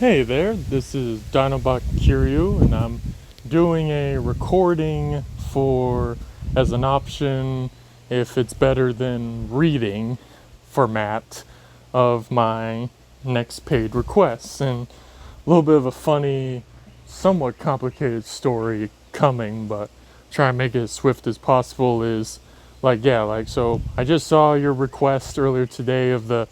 Hey there, this is Dinobot Kiryu, and I'm doing a recording for as an option if it's better than reading format of my next paid requests. And a little bit of a funny, somewhat complicated story coming, but try and make it as swift as possible is so I just saw your request earlier today of the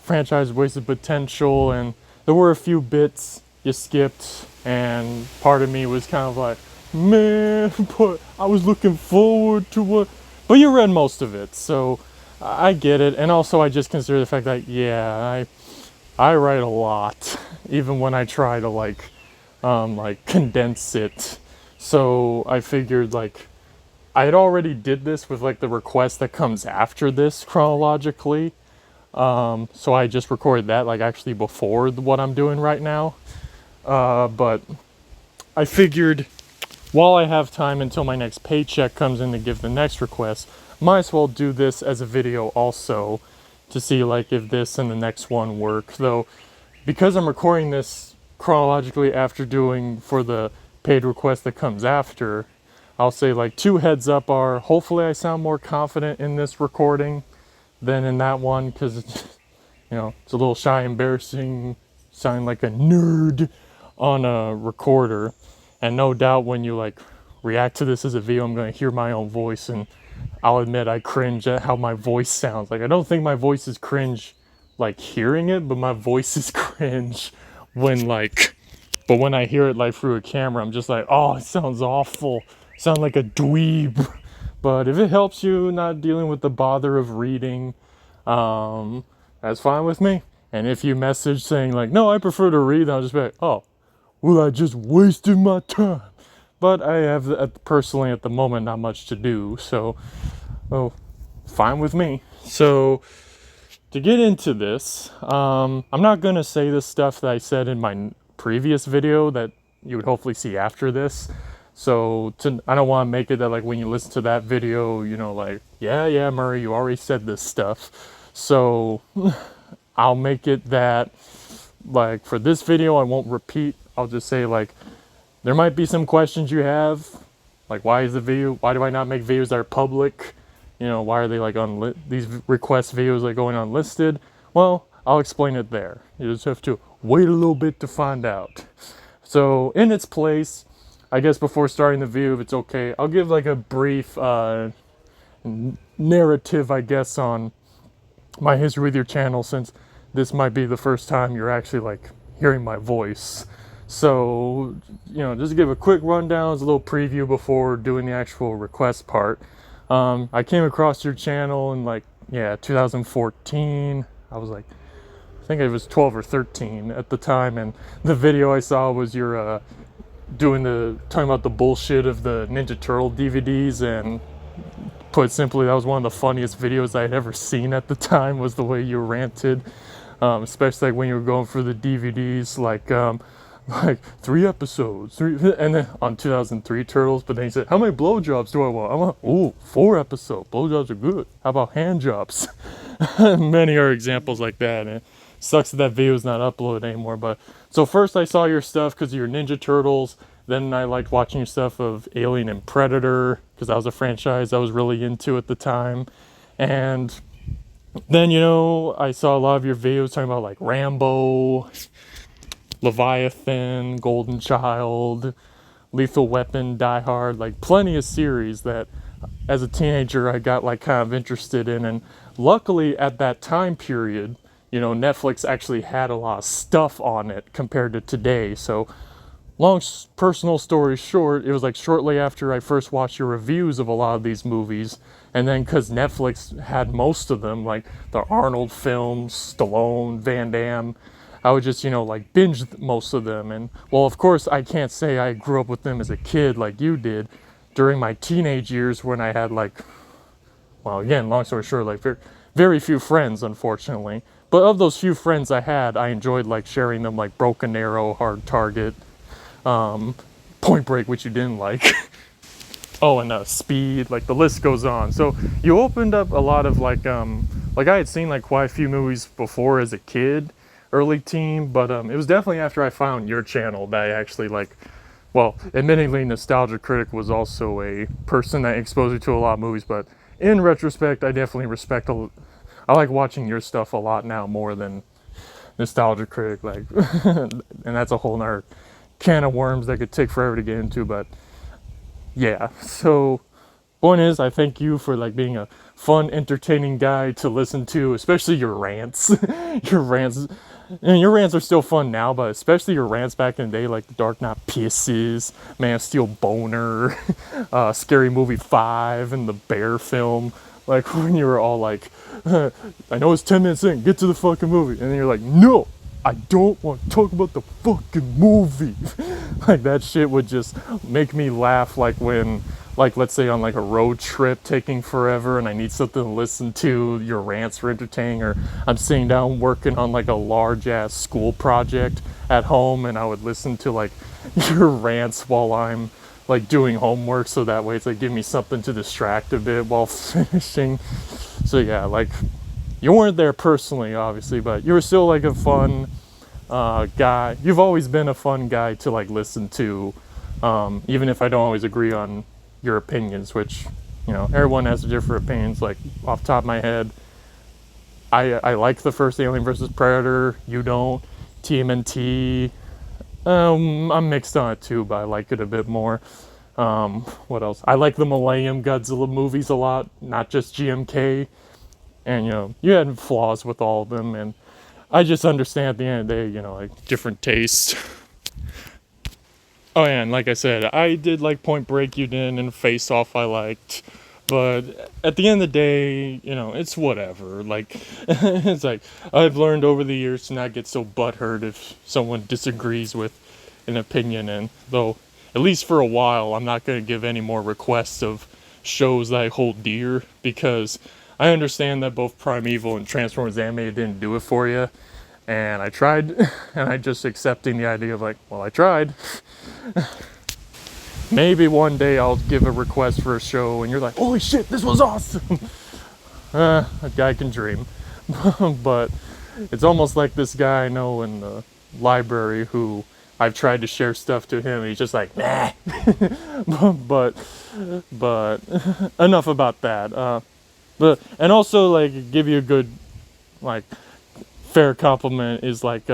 franchise wasted potential, and there were a few bits you skipped, and part of me was kind of like, man, but I was looking forward to what. But you read most of it, so I get it. And also, I just consider the fact that I write a lot, even when I try to like condense it. So I figured like I had already did this with like the request that comes after this chronologically. So I just recorded that like actually before what I'm doing right now. But I figured while I have time until my next paycheck comes in to give the next request, might as well do this as a video also to see like if this and the next one work. Though because I'm recording this chronologically after doing for the paid request that comes after, I'll say like two heads up are hopefully I sound more confident in this recording than in that one, because it's it's a little shy, embarrassing, sounding like a nerd on a recorder. And no doubt when you like react to this as a video, I'm going to hear my own voice, and I'll admit I cringe at how my voice sounds. Like I don't think my voice is cringe like hearing it, but my voice is cringe when but when I hear it like through a camera, I'm just like, oh, it sounds awful. Sound like a dweeb. But if it helps you not dealing with the bother of reading, um, that's fine with me. And if you message saying like, no, I prefer to read, I'll just be like, oh, well, I just wasted my time. But I have personally at the moment not much to do, so oh, fine with me. So to get into this, I'm not gonna say the stuff that I said in my previous video that you would hopefully see after this. So I don't want to make it that like when you listen to that video, like, yeah, Murray, you already said this stuff. So I'll make it that like for this video, I won't repeat. I'll just say like there might be some questions you have, like why do I not make videos that are public? Why are they like these request videos like going unlisted? Well, I'll explain it there. You just have to wait a little bit to find out. So in its place, I guess before starting the video, if it's okay, I'll give like a brief narrative, I guess, on my history with your channel, since this might be the first time you're actually like hearing my voice. So, just to give a quick rundown, as a little preview before doing the actual request part. I came across your channel in 2014. I was like, I think I was 12 or 13 at the time, and the video I saw was your talking about the bullshit of the Ninja Turtle DVDs, and put simply, that was one of the funniest videos I had ever seen at the time, was the way you ranted, especially like when you were going for the DVDs, like 3 episodes, and then on 2003 Turtles, but then he said, how many blowjobs do I want? I want, ooh, 4 episodes. Blowjobs are good. How about hand jobs? Many are examples like that, and it sucks that video is not uploaded anymore. But so first I saw your stuff because of your Ninja Turtles. Then I liked watching your stuff of Alien and Predator, because that was a franchise I was really into at the time. And then, I saw a lot of your videos talking about like Rambo, Leviathan, Golden Child, Lethal Weapon, Die Hard, like plenty of series that as a teenager I got like kind of interested in. And luckily at that time period, Netflix actually had a lot of stuff on it compared to today. So long personal story short, it was like shortly after I first watched your reviews of a lot of these movies, and then because Netflix had most of them, like the Arnold films, Stallone, Van Damme, I would just, like binge most of them. And well, of course, I can't say I grew up with them as a kid like you did. During my teenage years, when I had like, well, again, long story short, like very, very few friends, unfortunately. But of those few friends I had, I enjoyed like sharing them, like Broken Arrow, Hard Target, Point Break, which you didn't like. Oh, and Speed, like the list goes on. So you opened up a lot of like I had seen like quite a few movies before as a kid, early teen, but it was definitely after I found your channel that I actually like. Well, admittedly, Nostalgia Critic was also a person that exposed me to a lot of movies, but in retrospect, I definitely respect. I like watching your stuff a lot now more than Nostalgia Critic. Like, and that's a whole nother can of worms that could take forever to get into. But yeah, so point is, I thank you for like being a fun, entertaining guy to listen to, especially your rants. Your rants, and your rants are still fun now, but especially your rants back in the day, like The Dark Knight Pisses, Man of Steel Boner, Scary Movie 5, and the Bear film. Like when you were all like, I know it's 10 minutes in, get to the fucking movie. And then you're like, no, I don't want to talk about the fucking movie. Like that shit would just make me laugh, like when, like let's say on like a road trip taking forever and I need something to listen to, your rants were entertaining, or I'm sitting down working on like a large ass school project at home and I would listen to like your rants while I'm like doing homework, so that way it's like give me something to distract a bit while finishing. So yeah, like you weren't there personally obviously, but you were still like a fun guy. You've always been a fun guy to like listen to, even if I don't always agree on your opinions, which, you know, everyone has different opinions. Like off the top of my head, I like the first Alien vs. Predator. You don't. TMNT, I'm mixed on it too, but I like it a bit more. What else? I like the Millennium Godzilla movies a lot, not just GMK. And you know, you had flaws with all of them, and I just understand at the end of the day, you know, like different tastes. Oh yeah, and like I said, I did like Point Break you did, and Face Off I liked. But at the end of the day, you know, it's whatever. Like, it's like, I've learned over the years to not get so butthurt if someone disagrees with an opinion. And though, at least for a while, I'm not going to give any more requests of shows that I hold dear, because I understand that both Primeval and Transformers Animated didn't do it for you. And I tried, and I just accepting the idea of like, well, I tried. Maybe one day I'll give a request for a show and you're like, holy shit, this was awesome. A guy can dream. But it's almost like this guy I know in the library who I've tried to share stuff to him and he's just like, nah. but enough about that. And also like give you a good, like, fair compliment is like,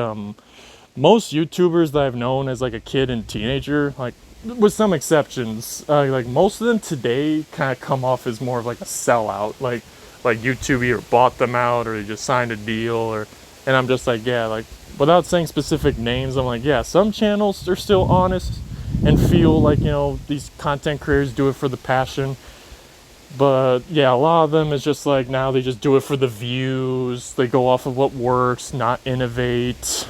most YouTubers that I've known as like a kid and teenager, like with some exceptions, like most of them today kind of come off as more of like a sellout. Like YouTube either bought them out or they just signed a deal, or, and I'm just like, yeah, like without saying specific names, I'm like, yeah, some channels are still honest and feel like, you know, these content creators do it for the passion. But yeah, a lot of them is just like now they just do it for the views. They go off of what works, not innovate.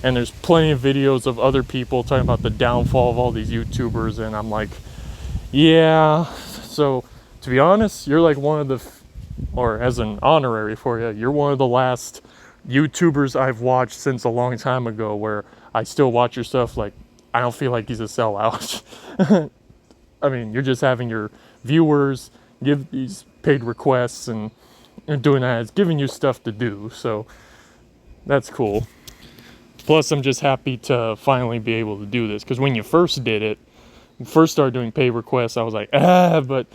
And there's plenty of videos of other people talking about the downfall of all these YouTubers, and I'm like, yeah. So to be honest, you're like one of the, or as an honorary for you, you're one of the last YouTubers I've watched since a long time ago where I still watch your stuff. Like, I don't feel like he's a sellout. I mean, you're just having your viewers give these paid requests and doing that. It's giving you stuff to do, so that's cool. Plus, I'm just happy to finally be able to do this, because when you first did it, first started doing pay requests, I was like, but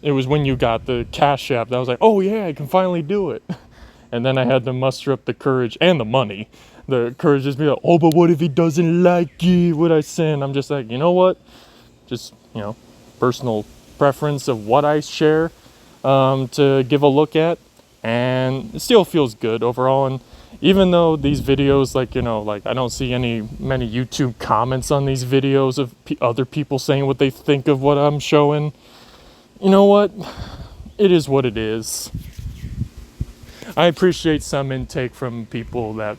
it was when you got the Cash App that I was like, oh yeah, I can finally do it. And then I had to muster up the courage and the money. The courage just be like, oh, but what if he doesn't like what I send? I'm just like, you know what? Just, you know, personal preference of what I share to give a look at. And it still feels good overall. And even though these videos, like, you know, like I don't see many YouTube comments on these videos of other people saying what they think of what I'm showing, you know what? It is what it is. I appreciate some intake from people that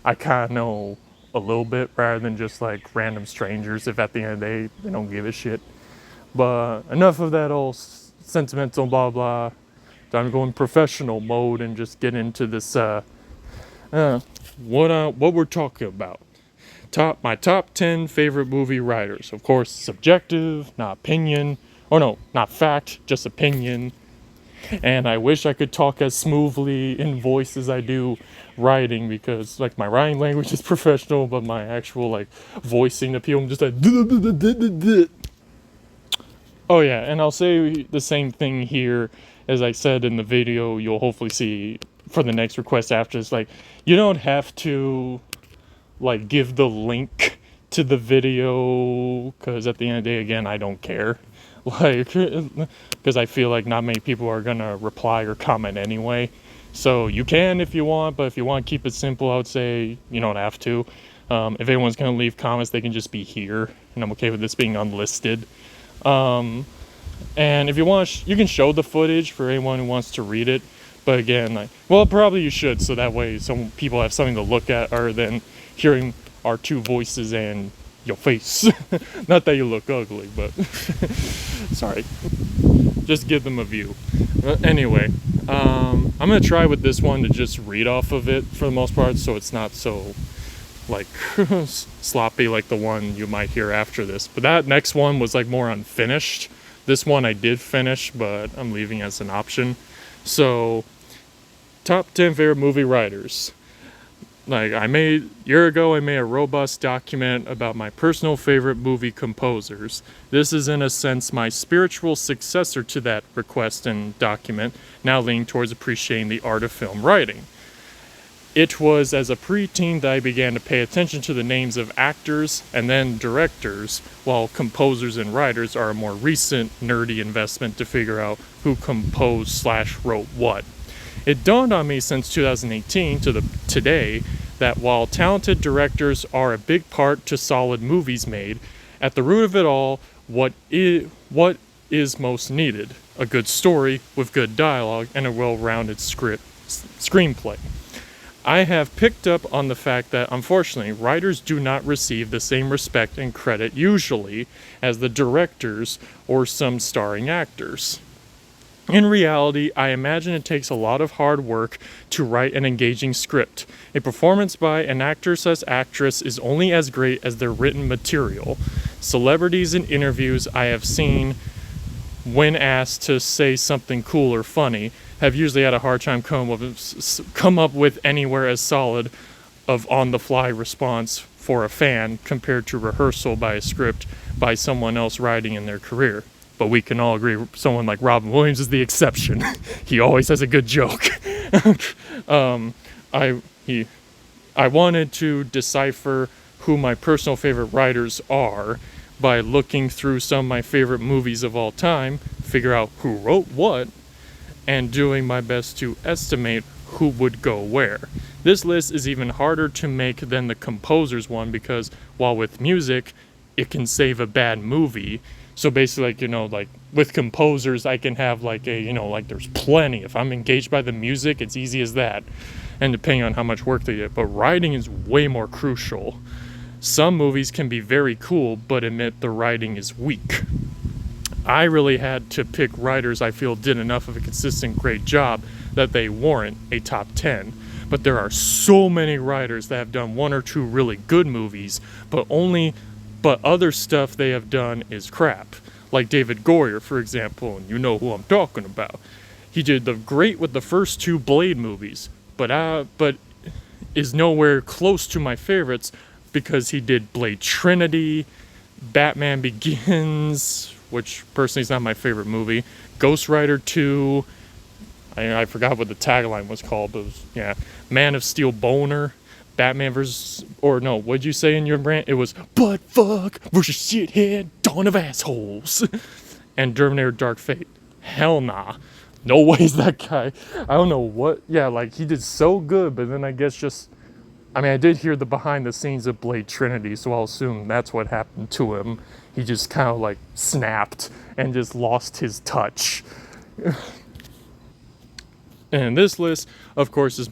I kind of know a little bit, rather than just like random strangers if at the end of the day they don't give a shit. But enough of that old sentimental blah blah. Time to go in professional mode and just get into this what we're talking about. My top 10 favorite movie writers. Of course, subjective, not opinion. Or no, not fact, just opinion. And I wish I could talk as smoothly in voice as I do writing, because like my writing language is professional, but my actual like voicing to people, I'm just like oh yeah, and I'll say the same thing here as I said in the video you'll hopefully see for the next request after. It's like, you don't have to like give the link to the video, because at the end of the day, again, I don't care. Like, because I feel like not many people are gonna reply or comment anyway. So you can if you want, but if you want to keep it simple, I would say you don't have to. If anyone's gonna leave comments, they can just be here, and I'm okay with this being unlisted. And if you want, you can show the footage for anyone who wants to read it. But again, like, well, probably you should, so that way some people have something to look at, other than hearing our two voices and your face. Not that you look ugly, but sorry. Just give them a view. Anyway, I'm gonna try with this one to just read off of it for the most part, so it's not so like sloppy like the one you might hear after this. But that next one was like more unfinished. This one I did finish, but I'm leaving as an option. So, top 10 favorite movie writers. Like, a year ago I made a robust document about my personal favorite movie composers. This is in a sense my spiritual successor to that request and document, now leaning towards appreciating the art of film writing. It was as a preteen that I began to pay attention to the names of actors and then directors, while composers and writers are a more recent nerdy investment to figure out who composed / wrote what. It dawned on me since 2018 to today that while talented directors are a big part to solid movies made, at the root of it all, what is most needed? A good story with good dialogue and a well-rounded screenplay. I have picked up on the fact that, unfortunately, writers do not receive the same respect and credit usually as the directors or some starring actors. In reality, I imagine it takes a lot of hard work to write an engaging script. A performance by an actor/actress is only as great as their written material. Celebrities in interviews I have seen, when asked to say something cool or funny, have usually had a hard time come up with anywhere as solid of on-the-fly response for a fan compared to rehearsal by a script by someone else writing in their career. But we can all agree someone like Robin Williams is the exception. He always has a good joke. I wanted to decipher who my personal favorite writers are by looking through some of my favorite movies of all time, figure out who wrote what, and doing my best to estimate who would go where. This list is even harder to make than the composer's one, because while with music, it can save a bad movie. So basically, like, like with composers, I can have like like there's plenty. If I'm engaged by the music, it's easy as that. And depending on how much work they did. But writing is way more crucial. Some movies can be very cool, but admit the writing is weak. I really had to pick writers I feel did enough of a consistent great job that they warrant a top 10. But there are so many writers that have done one or two really good movies, but other stuff they have done is crap. Like David Goyer, for example, and you know who I'm talking about. He did great with the first two Blade movies, but is nowhere close to my favorites because he did Blade Trinity, Batman Begins, which personally is not my favorite movie, Ghost Rider 2, I forgot what the tagline was called, but it was, Man of Steel Boner, Batman versus, or no, what'd you say in your rant? It was Butt Fuck versus Shithead, Dawn of Assholes, and Terminator Dark Fate. Hell nah. No way's that guy. I don't know what, like he did so good, but then I guess I did hear the behind the scenes of Blade Trinity, so I'll assume that's what happened to him. He just kind of like snapped and just lost his touch. And this list, of course, is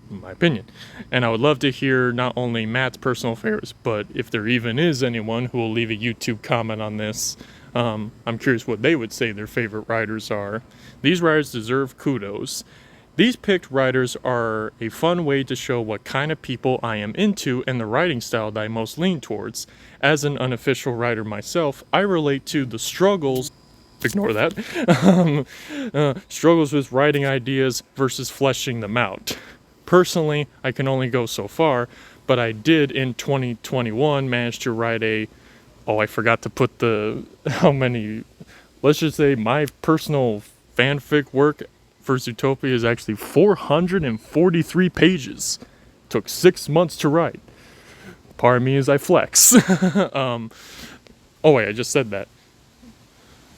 my opinion. And I would love to hear not only Matt's personal favorites, but if there even is anyone who will leave a YouTube comment on this, I'm curious what they would say their favorite writers are. These writers deserve kudos. These picked writers are a fun way to show what kind of people I am into and the writing style that I most lean towards. As an unofficial writer myself, I relate to the struggles ignore that. Struggles with writing ideas versus fleshing them out. Personally, I can only go so far, but I did in 2021 manage to write I forgot to put how many, let's just say my personal fanfic work for Zootopia is actually 443 pages. Took 6 months to write. Pardon me as I flex. Oh wait, I just said that.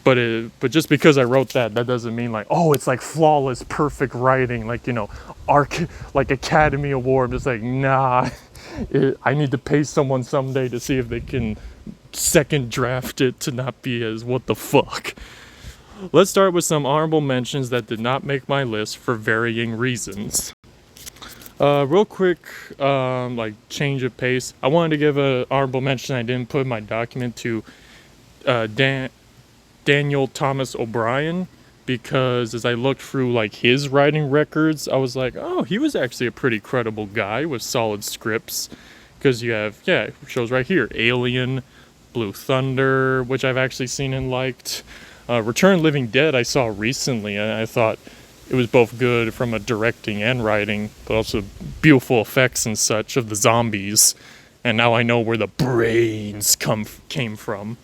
But just because I wrote that doesn't mean like, oh, it's like flawless, perfect writing, like, like Academy Award. It's like, nah, I need to pay someone someday to see if they can second draft it to not be as what the fuck. Let's start with some honorable mentions that did not make my list for varying reasons. Real quick, like change of pace. I wanted to give an honorable mention I didn't put in my document to Daniel Thomas O'Brien, because as I looked through like his writing records, I was like, oh, he was actually a pretty credible guy with solid scripts. Because you have, shows right here, Alien, Blue Thunder, which I've actually seen and liked. Return of the Living Dead I saw recently, and I thought it was both good from a directing and writing, but also beautiful effects and such of the zombies. And now I know where the brains came from.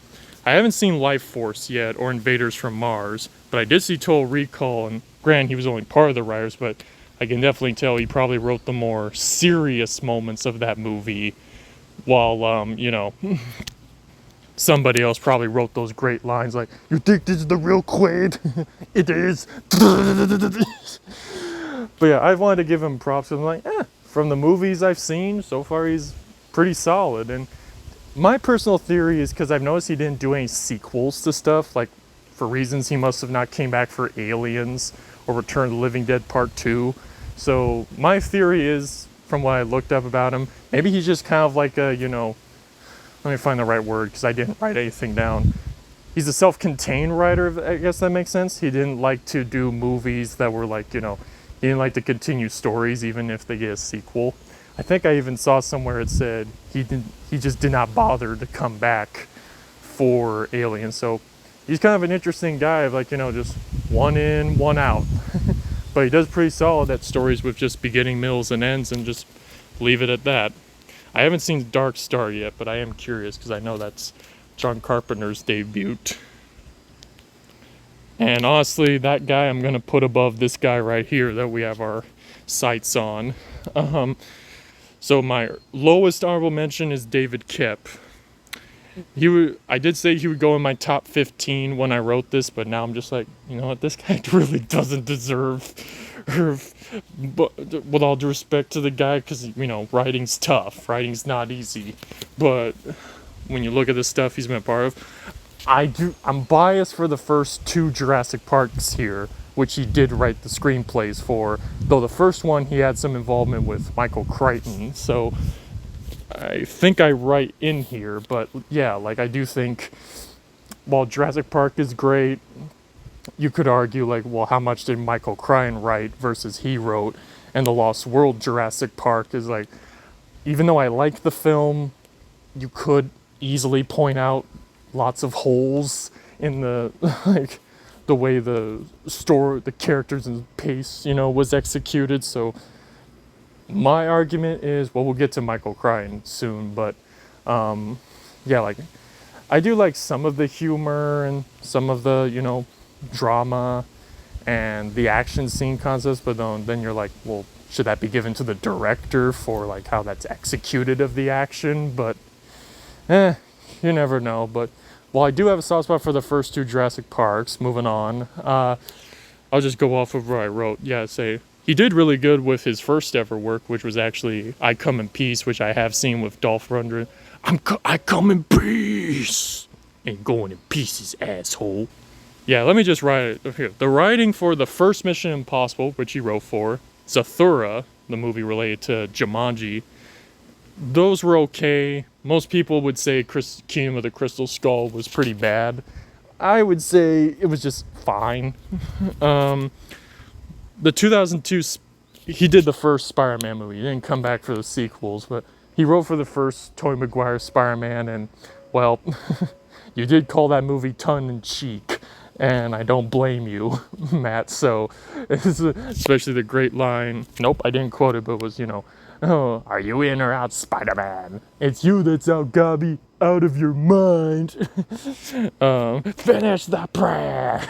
I haven't seen Life Force yet, or Invaders from Mars, but I did see Total Recall, and granted, he was only part of the writers, but I can definitely tell he probably wrote the more serious moments of that movie, while, somebody else probably wrote those great lines like, "You think this is the real Quaid? It is." But yeah, I wanted to give him props. I'm like, from the movies I've seen, so far he's pretty solid. And my personal theory is because I've noticed he didn't do any sequels to stuff, like for reasons he must have not came back for Aliens or Return of the Living Dead Part 2. So my theory is, from what I looked up about him, maybe he's just kind of like a, let me find the right word because I didn't write anything down. He's a self-contained writer, I guess that makes sense. He didn't like to do movies that were like, he didn't like to continue stories even if they get a sequel. I think I even saw somewhere it said he just did not bother to come back for Alien. So he's kind of an interesting guy of like, just one in, one out. But he does pretty solid at stories with just beginning, middles, and ends, and just leave it at that. I haven't seen Dark Star yet, but I am curious because I know that's John Carpenter's debut. And honestly, that guy I'm going to put above this guy right here that we have our sights on. So my lowest honorable mention is David Koepp. I did say he would go in my top 15 when I wrote this, but now I'm just like, you know what, this guy really doesn't deserve, but with all due respect to the guy, because, writing's tough, writing's not easy, but when you look at the stuff he's been a part of, I'm biased for the first 2 Jurassic Parks here, which he did write the screenplays for, though the first one he had some involvement with Michael Crichton, so I think I write in here, but yeah, like I do think while Jurassic Park is great, you could argue like, well, how much did Michael Crichton write versus he wrote? And The Lost World Jurassic Park is like, even though I like the film, you could easily point out lots of holes in the like the way the story, the characters and pace, was executed. So my argument is, well, we'll get to Michael Crichton soon, but yeah, like I do like some of the humor and some of the, drama and the action scene concepts, but then you're like, well, should that be given to the director for like how that's executed of the action? But you never know. But while I do have a soft spot for the first 2 Jurassic Parks, moving on, I'll just go off of what I wrote. Yeah, say he did really good with his first ever work, which was actually I Come in Peace, which I have seen with Dolph Lundgren. I come in peace. Ain't going in pieces, asshole. Yeah, let me just write it here. The writing for the first Mission Impossible, which he wrote for, Zathura, the movie related to Jumanji, those were okay. Most people would say Kingdom of the Crystal Skull was pretty bad. I would say it was just fine. The 2002, he did the first Spider-Man movie. He didn't come back for the sequels, but he wrote for the first Tobey Maguire Spider-Man, and, well, you did call that movie tongue-in-cheek. And I don't blame you, Matt. So, especially the great line, nope, I didn't quote it, but it was, oh, are you in or out, Spider-Man? It's you that's out, Gobby, out of your mind. Finish the prayer.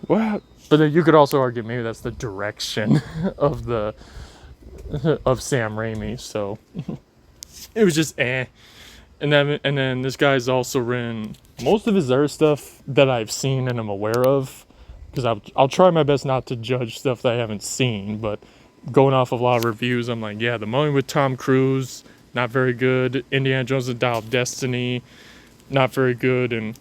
Well, but then you could also argue maybe that's the direction of Sam Raimi. So it was just eh. And then this guy's also written most of his other stuff that I've seen and I'm aware of, because I'll try my best not to judge stuff that I haven't seen, but going off of a lot of reviews, I'm like, yeah, The Mummy with Tom Cruise, not very good. Indiana Jones and the Dial of Destiny, not very good. And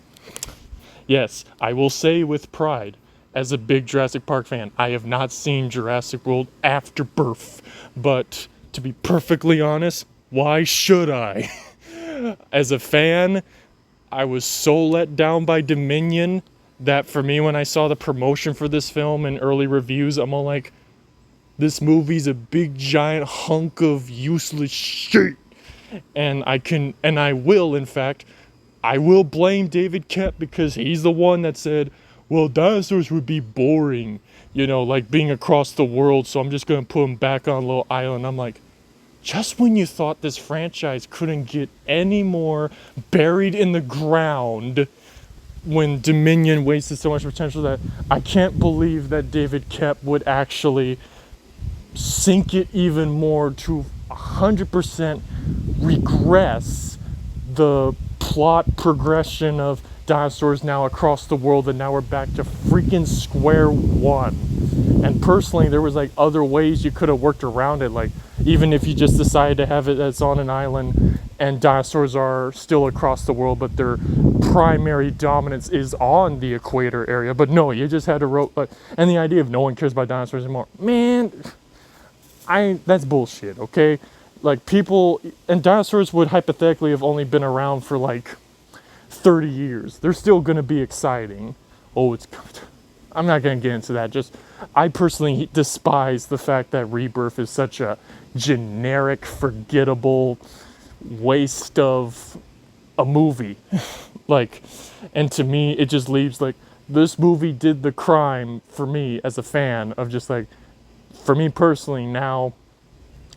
yes, I will say with pride, as a big Jurassic Park fan, I have not seen Jurassic World Afterbirth, but to be perfectly honest, why should I? As a fan, I was so let down by Dominion that for me, when I saw the promotion for this film and early reviews, I'm all like, this movie's a big giant hunk of useless shit. And I will, in fact, I will blame David Koepp, because he's the one that said, well, dinosaurs would be boring, like being across the world, so I'm just going to put them back on a little island. I'm like, just when you thought this franchise couldn't get any more buried in the ground, when Dominion wasted so much potential, that I can't believe that David Koepp would actually sink it even more to 100% regress the plot progression of dinosaurs now across the world, and now we're back to freaking square one. And personally, there was like other ways you could have worked around it, like even if you just decided to have it that's on an island and dinosaurs are still across the world, but their primary dominance is on the equator area. But no, you just had to and the idea of no one cares about dinosaurs anymore, man, that's bullshit. Okay, like people and dinosaurs would hypothetically have only been around for like 30 years. They're still going to be exciting. I'm not going to get into that. Just, I personally despise the fact that Rebirth is such a generic, forgettable waste of a movie. And to me, it just leaves this movie did the crime for me as a fan of just for me personally now,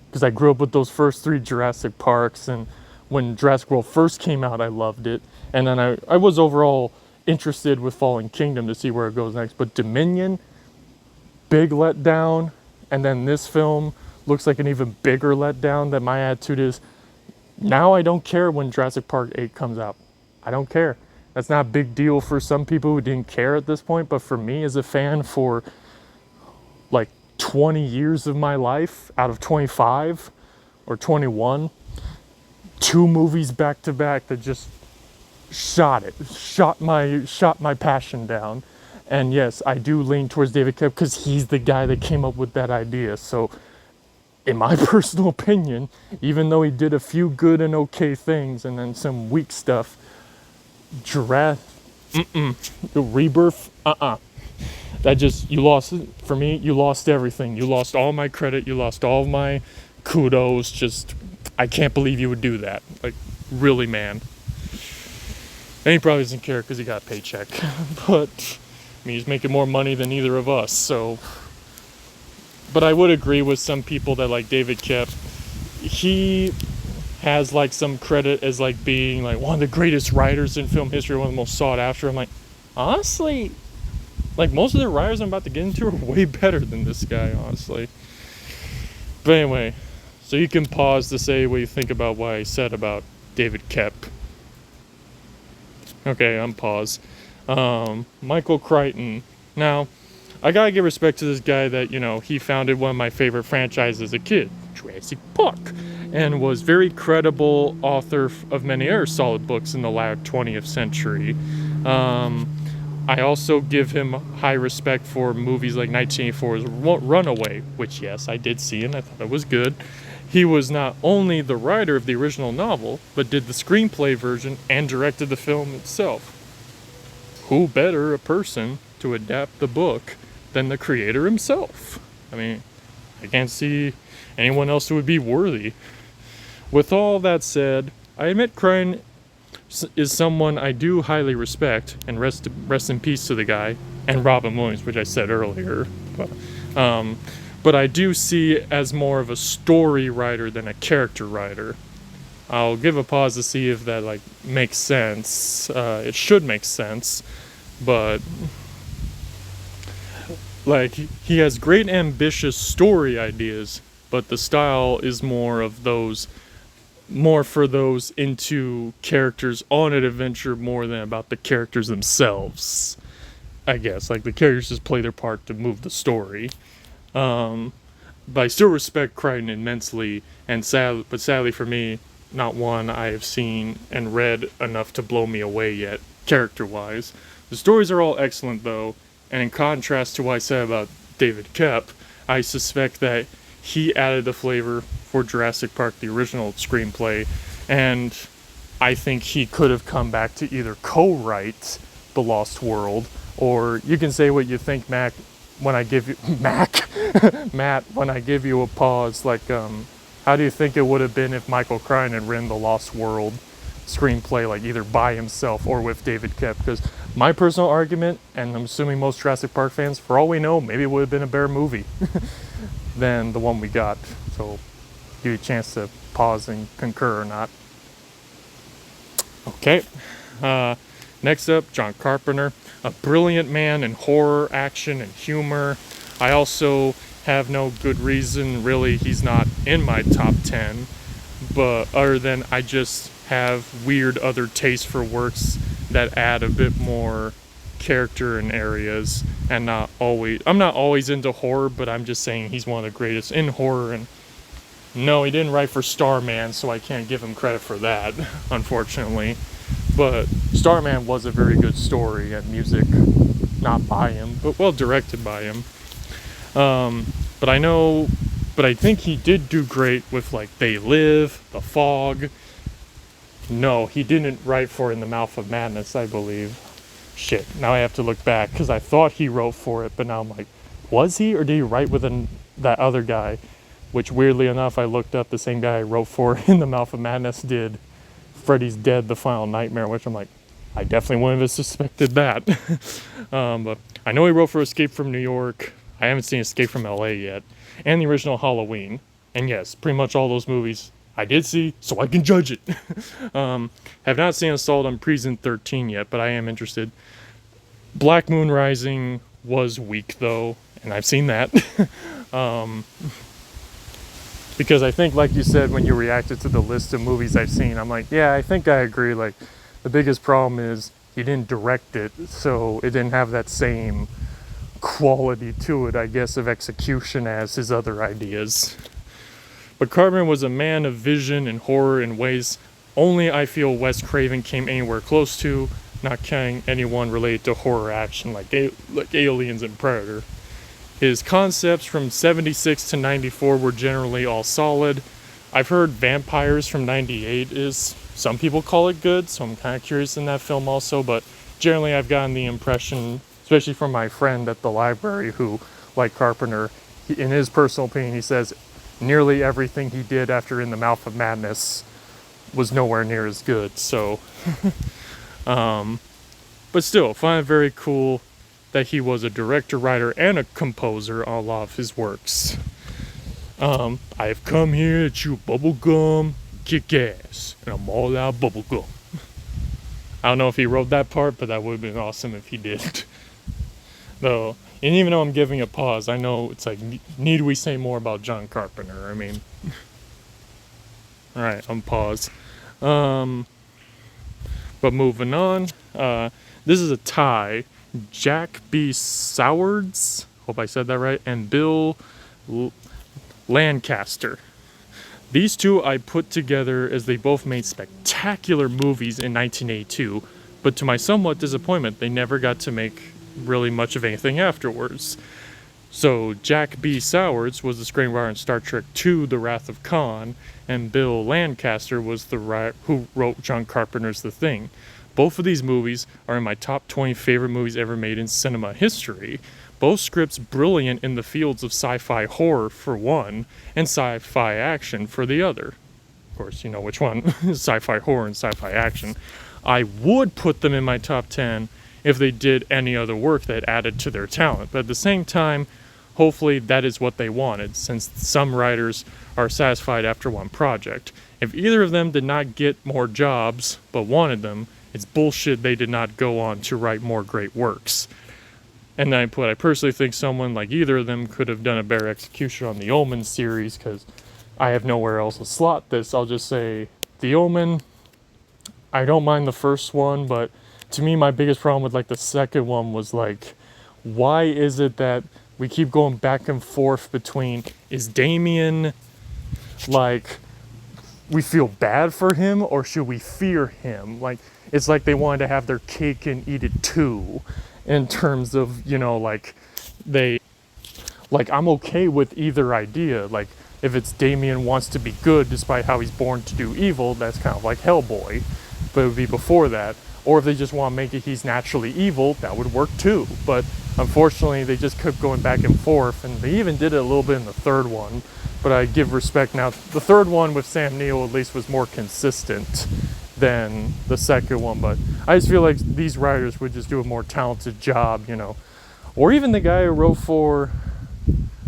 because I grew up with those first 3 Jurassic Parks, and when Jurassic World first came out, I loved it. And then I was overall interested with Fallen Kingdom to see where it goes next. But Dominion, big letdown. And then this film looks like an even bigger letdown. That my attitude is, now I don't care when Jurassic Park 8 comes out. I don't care. That's not a big deal for some people who didn't care at this point. But for me as a fan, for 20 years of my life out of 25 or 21, 2 movies back to back that just shot my passion down. And yes, I do lean towards David Koepp because he's the guy that came up with that idea. So in my personal opinion, even though he did a few good and okay things and then some weak stuff, Rebirth, that just, you lost, for me, you lost everything. You lost all my credit, you lost all my kudos. Just, I can't believe you would do that. Really, man. And he probably doesn't care because he got a paycheck. But, he's making more money than either of us, so. But I would agree with some people that, David Koepp, he has, some credit as, being, one of the greatest writers in film history, one of the most sought after. I'm honestly, most of the writers I'm about to get into are way better than this guy, honestly. But anyway, so you can pause to say what you think about what I said about David Koepp. Okay, unpause. Michael Crichton. Now, I gotta give respect to this guy that, he founded one of my favorite franchises as a kid, Jurassic Park, and was very credible author of many other solid books in the latter 20th century. I also give him high respect for movies like 1984's Runaway, which, yes, I did see and I thought it was good. He was not only the writer of the original novel, but did the screenplay version and directed the film itself. Who better a person to adapt the book than the creator himself? I can't see anyone else who would be worthy. With all that said, I admit Crichton is someone I do highly respect, and rest in peace to the guy, and Robin Williams, which I said earlier. But I do see as more of a story writer than a character writer. I'll give a pause to see if that like makes sense. It should make sense, but like he has great ambitious story ideas, but the style is more for those into characters on an adventure more than about the characters themselves. I guess like the characters just play their part to move the story. But I still respect Crichton immensely, and sadly for me, not one I have seen and read enough to blow me away yet, character-wise. The stories are all excellent though, and in contrast to what I said about David Koepp, I suspect that he added the flavor for Jurassic Park, the original screenplay, and I think he could have come back to either co-write The Lost World, or you can say what you think, Matt, when I give you Matt, when I give you a pause, like how do you think it would have been if Michael Crichton had written The Lost World screenplay, like either by himself or with David Koepp? Because my personal argument, and I'm assuming most Jurassic Park fans, for all we know, maybe it would have been a better movie than the one we got. So give you a chance to pause and concur or not. Okay. Next up, John Carpenter, a brilliant man in horror, action, and humor. I also have no good reason, really, he's not in my top 10, but other than I just have weird other tastes for works that add a bit more character in areas, and I'm not always into horror, but I'm just saying he's one of the greatest in horror. And no, he didn't write for Starman, so I can't give him credit for that, unfortunately. But Starman was a very good story and music, not by him, but well directed by him. But I think he did do great with like They Live, The Fog. No, he didn't write for In the Mouth of Madness, I believe. Shit, now I have to look back, because I thought he wrote for it, but now I'm like, was he, or did he write with that other guy? Which, weirdly enough, I looked up, the same guy I wrote for In the Mouth of Madness did Freddy's Dead, The Final Nightmare, which I'm like, I definitely wouldn't have suspected that. But I know he wrote for Escape from New York. I haven't seen Escape from LA yet, and the original Halloween. And yes, pretty much all those movies I did see, so I can judge it. Have not seen Assault on Precinct 13 yet, but I am interested. Black Moon Rising was weak though, and I've seen that. Because I think, like you said, when you reacted to the list of movies I've seen, I'm like, yeah, I think I agree. Like, the biggest problem is he didn't direct it, so it didn't have that same quality to it, I guess, of execution as his other ideas. But Carpenter was a man of vision and horror in ways only I feel Wes Craven came anywhere close to, not counting anyone related to horror action like Aliens and Predator. His concepts from 76 to 94 were generally all solid. I've heard Vampires from 98 is, some people call it good, so I'm kind of curious in that film also, but generally I've gotten the impression, especially from my friend at the library who, like Carpenter, in his personal opinion, he says nearly everything he did after In the Mouth of Madness was nowhere near as good, so but still, find it very cool that he was a director, writer, and a composer on a lot of his works. I've come here to chew bubblegum, kick ass, and I'm all out of bubblegum. I don't know if he wrote that part, but that would have been awesome if he did. Though, and even though I'm giving a pause, I know it's like, need we say more about John Carpenter? I mean, alright, I'm paused. But moving on, this is a tie. Jack B. Sowards, hope I said that right, and Bill Lancaster. These two I put together as they both made spectacular movies in 1982, but to my somewhat disappointment, they never got to make really much of anything afterwards. So Jack B. Sowards was the screenwriter in Star Trek II, The Wrath of Khan, and Bill Lancaster was the who wrote John Carpenter's The Thing. Both of these movies are in my top 20 favorite movies ever made in cinema history. Both scripts brilliant in the fields of sci-fi horror for one, and sci-fi action for the other. of course, you know which one, sci-fi horror and sci-fi action. I would put them in my top 10 if they did any other work that added to their talent. But at the same time, hopefully that is what they wanted, since some writers are satisfied after one project. If either of them did not get more jobs, but wanted them, it's bullshit they did not go on to write more great works. And I personally think someone like either of them could have done a better execution on the Omen series, because I have nowhere else to slot this. I'll just say the Omen, I don't mind the first one, but to me my biggest problem with like the second one was like, why is it that we keep going back and forth between, is Damien like, we feel bad for him or should we fear him? Like, it's like they wanted to have their cake and eat it too, in terms of, you know, like I'm okay with either idea. Like, if it's Damien wants to be good despite how he's born to do evil, that's kind of like Hellboy, but it would be before that. Or if they just want to make it he's naturally evil, that would work too. But unfortunately, they just kept going back and forth, and they even did it a little bit in the third one. But I give respect now. The third one with Sam Neill at least was more consistent than the second one. But I just feel like these writers would just do a more talented job, you know. Or even the guy who wrote for,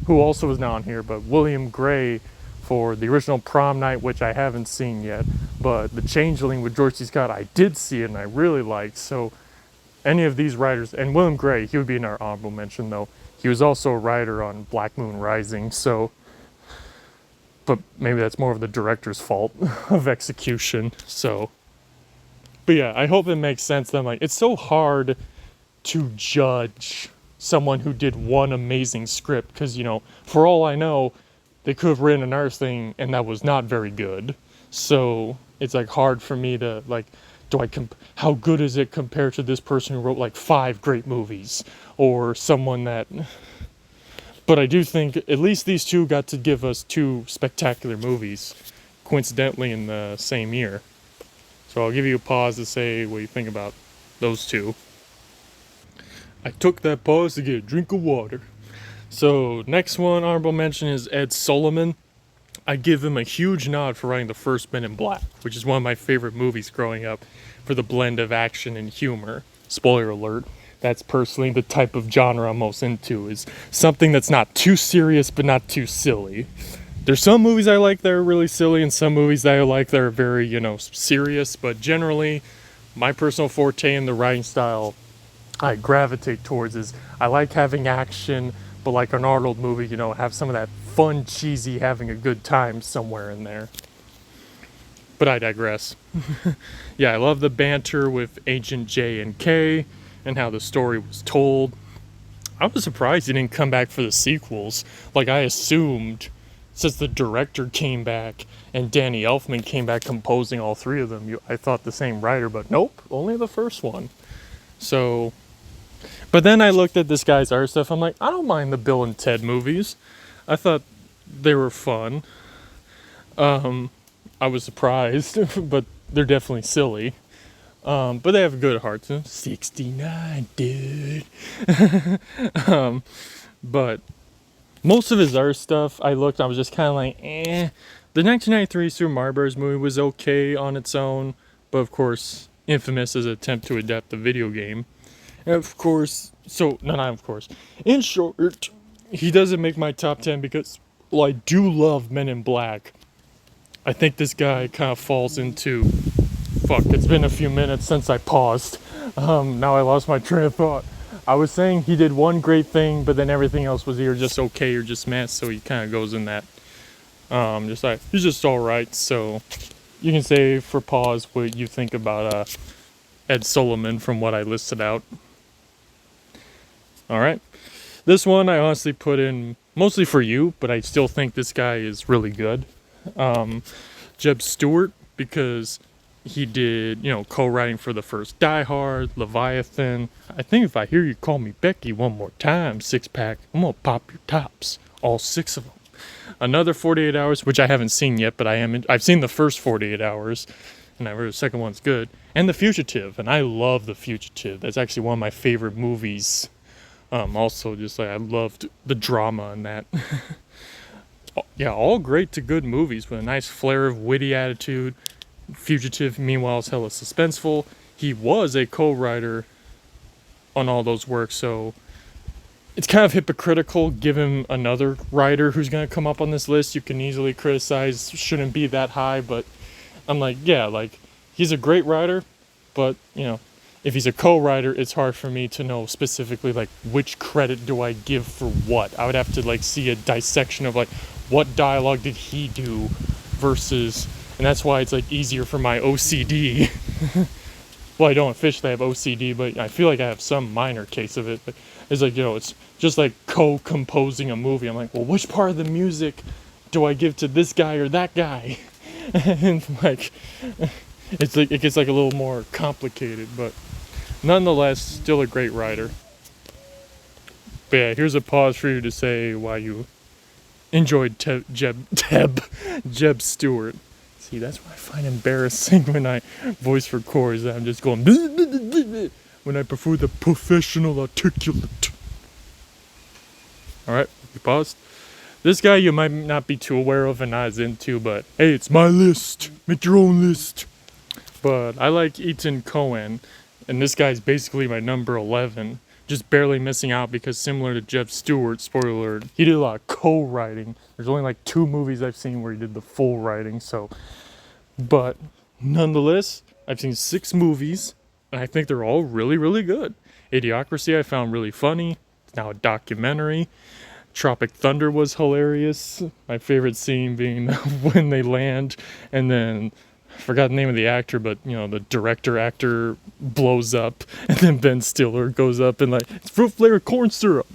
who also was not on here, but William Gray for the original Prom Night, which I haven't seen yet. But The Changeling with George C. Scott, I did see it and I really liked. So any of these writers, and William Gray, he would be in our honorable mention though. He was also a writer on Black Moon Rising, so, but maybe that's more of the director's fault of execution, so. But yeah, I hope it makes sense that it's so hard to judge someone who did one amazing script, because, you know, for all I know, they could have written another thing and that was not very good. So it's like hard for me to like, how good is it compared to this person who wrote like 5 great movies, or someone that, but I do think at least these two got to give us 2 spectacular movies, coincidentally in the same year. So I'll give you a pause to say what you think about those two. I took that pause to get a drink of water. So next one, honorable mention, is Ed Solomon. I give him a huge nod for writing the first Men in Black, which is one of my favorite movies growing up, for the blend of action and humor. Spoiler alert, that's personally the type of genre I'm most into, is something that's not too serious but not too silly. There's some movies I like that are really silly and some movies that I like that are very, you know, serious, but generally my personal forte in the writing style I gravitate towards is I like having action, but like an Arnold movie, you know, have some of that fun, cheesy, having a good time somewhere in there. But I digress. Yeah, I love the banter with Agent J and K and how the story was told. I was surprised he didn't come back for the sequels. Like, I assumed, since the director came back and Danny Elfman came back composing all 3 of them, I thought the same writer, but nope, only the first one. So, but then I looked at this guy's art stuff. I'm like, I don't mind the Bill and Ted movies. I thought they were fun. I was surprised, but they're definitely silly. But they have good hearts. 69, dude. But most of his art stuff, I was just kind of like, eh. The 1993 Super Mario Bros. Movie was okay on its own, but of course, infamous as an attempt to adapt the video game. And of course, in short, he doesn't make my top 10 because, well, I do love Men in Black. I think this guy kind of falls into, it's been a few minutes since I paused. Now I lost my train of thought. I was saying he did one great thing, but then everything else was either just okay or just meh, so he kind of goes in that, he's just alright. So you can say for pause what you think about Ed Solomon from what I listed out. Alright. This one I honestly put in mostly for you, but I still think this guy is really good. Jeb Stewart, because he did, you know, co-writing for the first Die Hard, Leviathan. I think if I hear you call me Becky one more time, 6-pack, I'm gonna pop your tops, all 6 of them. Another 48 Hours, which I haven't seen yet, but I've seen the first 48 Hours, and I heard the second one's good. And The Fugitive, and I love The Fugitive. That's actually one of my favorite movies. Also, just like I loved the drama in that. Yeah, all great to good movies with a nice flair of witty attitude. Fugitive, meanwhile, is hella suspenseful. He was a co-writer on all those works, so it's kind of hypocritical. Give him another writer who's going to come up on this list. You can easily criticize shouldn't be that high, but I'm like, yeah, like he's a great writer, but if he's a co-writer, it's hard for me to know specifically like which credit do I give for what. I would have to like see a dissection of like what dialogue did he do versus, and that's why it's like easier for my OCD. Well, I don't officially have OCD, but I feel like I have some minor case of it. But it's like, it's just like co-composing a movie. I'm like, well, which part of the music do I give to this guy or that guy? And like, it's like, it gets like a little more complicated, but nonetheless, still a great writer. But yeah, here's a pause for you to say why you enjoyed Jeb Stewart. See, that's what I find embarrassing when I voice record, is that I'm just going when I prefer the professional articulate. Alright, we paused. This guy you might not be too aware of and not as into, but hey, it's my list. Make your own list. But I like Ethan Coen, and this guy's basically my number 11. Just barely missing out because similar to Jeb Stewart, spoiler alert, he did a lot of co-writing. There's only like 2 movies I've seen where he did the full writing, so. But nonetheless, I've seen 6 movies, and I think they're all really, really good. Idiocracy I found really funny. It's now a documentary. Tropic Thunder was hilarious. My favorite scene being when they land and then I forgot the name of the actor, but the director actor blows up, and then Ben Stiller goes up and like, it's fruit flavored corn syrup,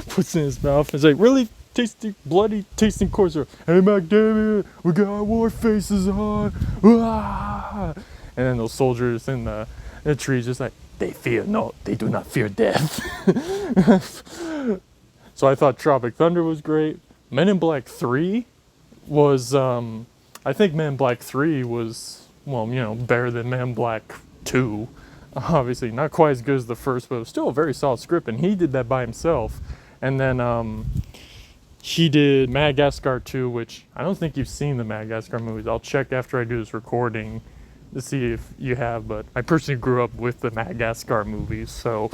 puts in his mouth. It's like, really tasty, bloody tasting corn syrup. Hey McDavid, we got war faces on. And then those soldiers in the trees just like, they do not fear death. So I thought Tropic Thunder was great. Men in Black 3 was, I think Men in Black 3 was, better than Men in Black 2. Obviously, not quite as good as the first, but it was still a very solid script, and he did that by himself. And then he did Madagascar 2, which I don't think you've seen the Madagascar movies. I'll check after I do this recording to see if you have, but I personally grew up with the Madagascar movies, so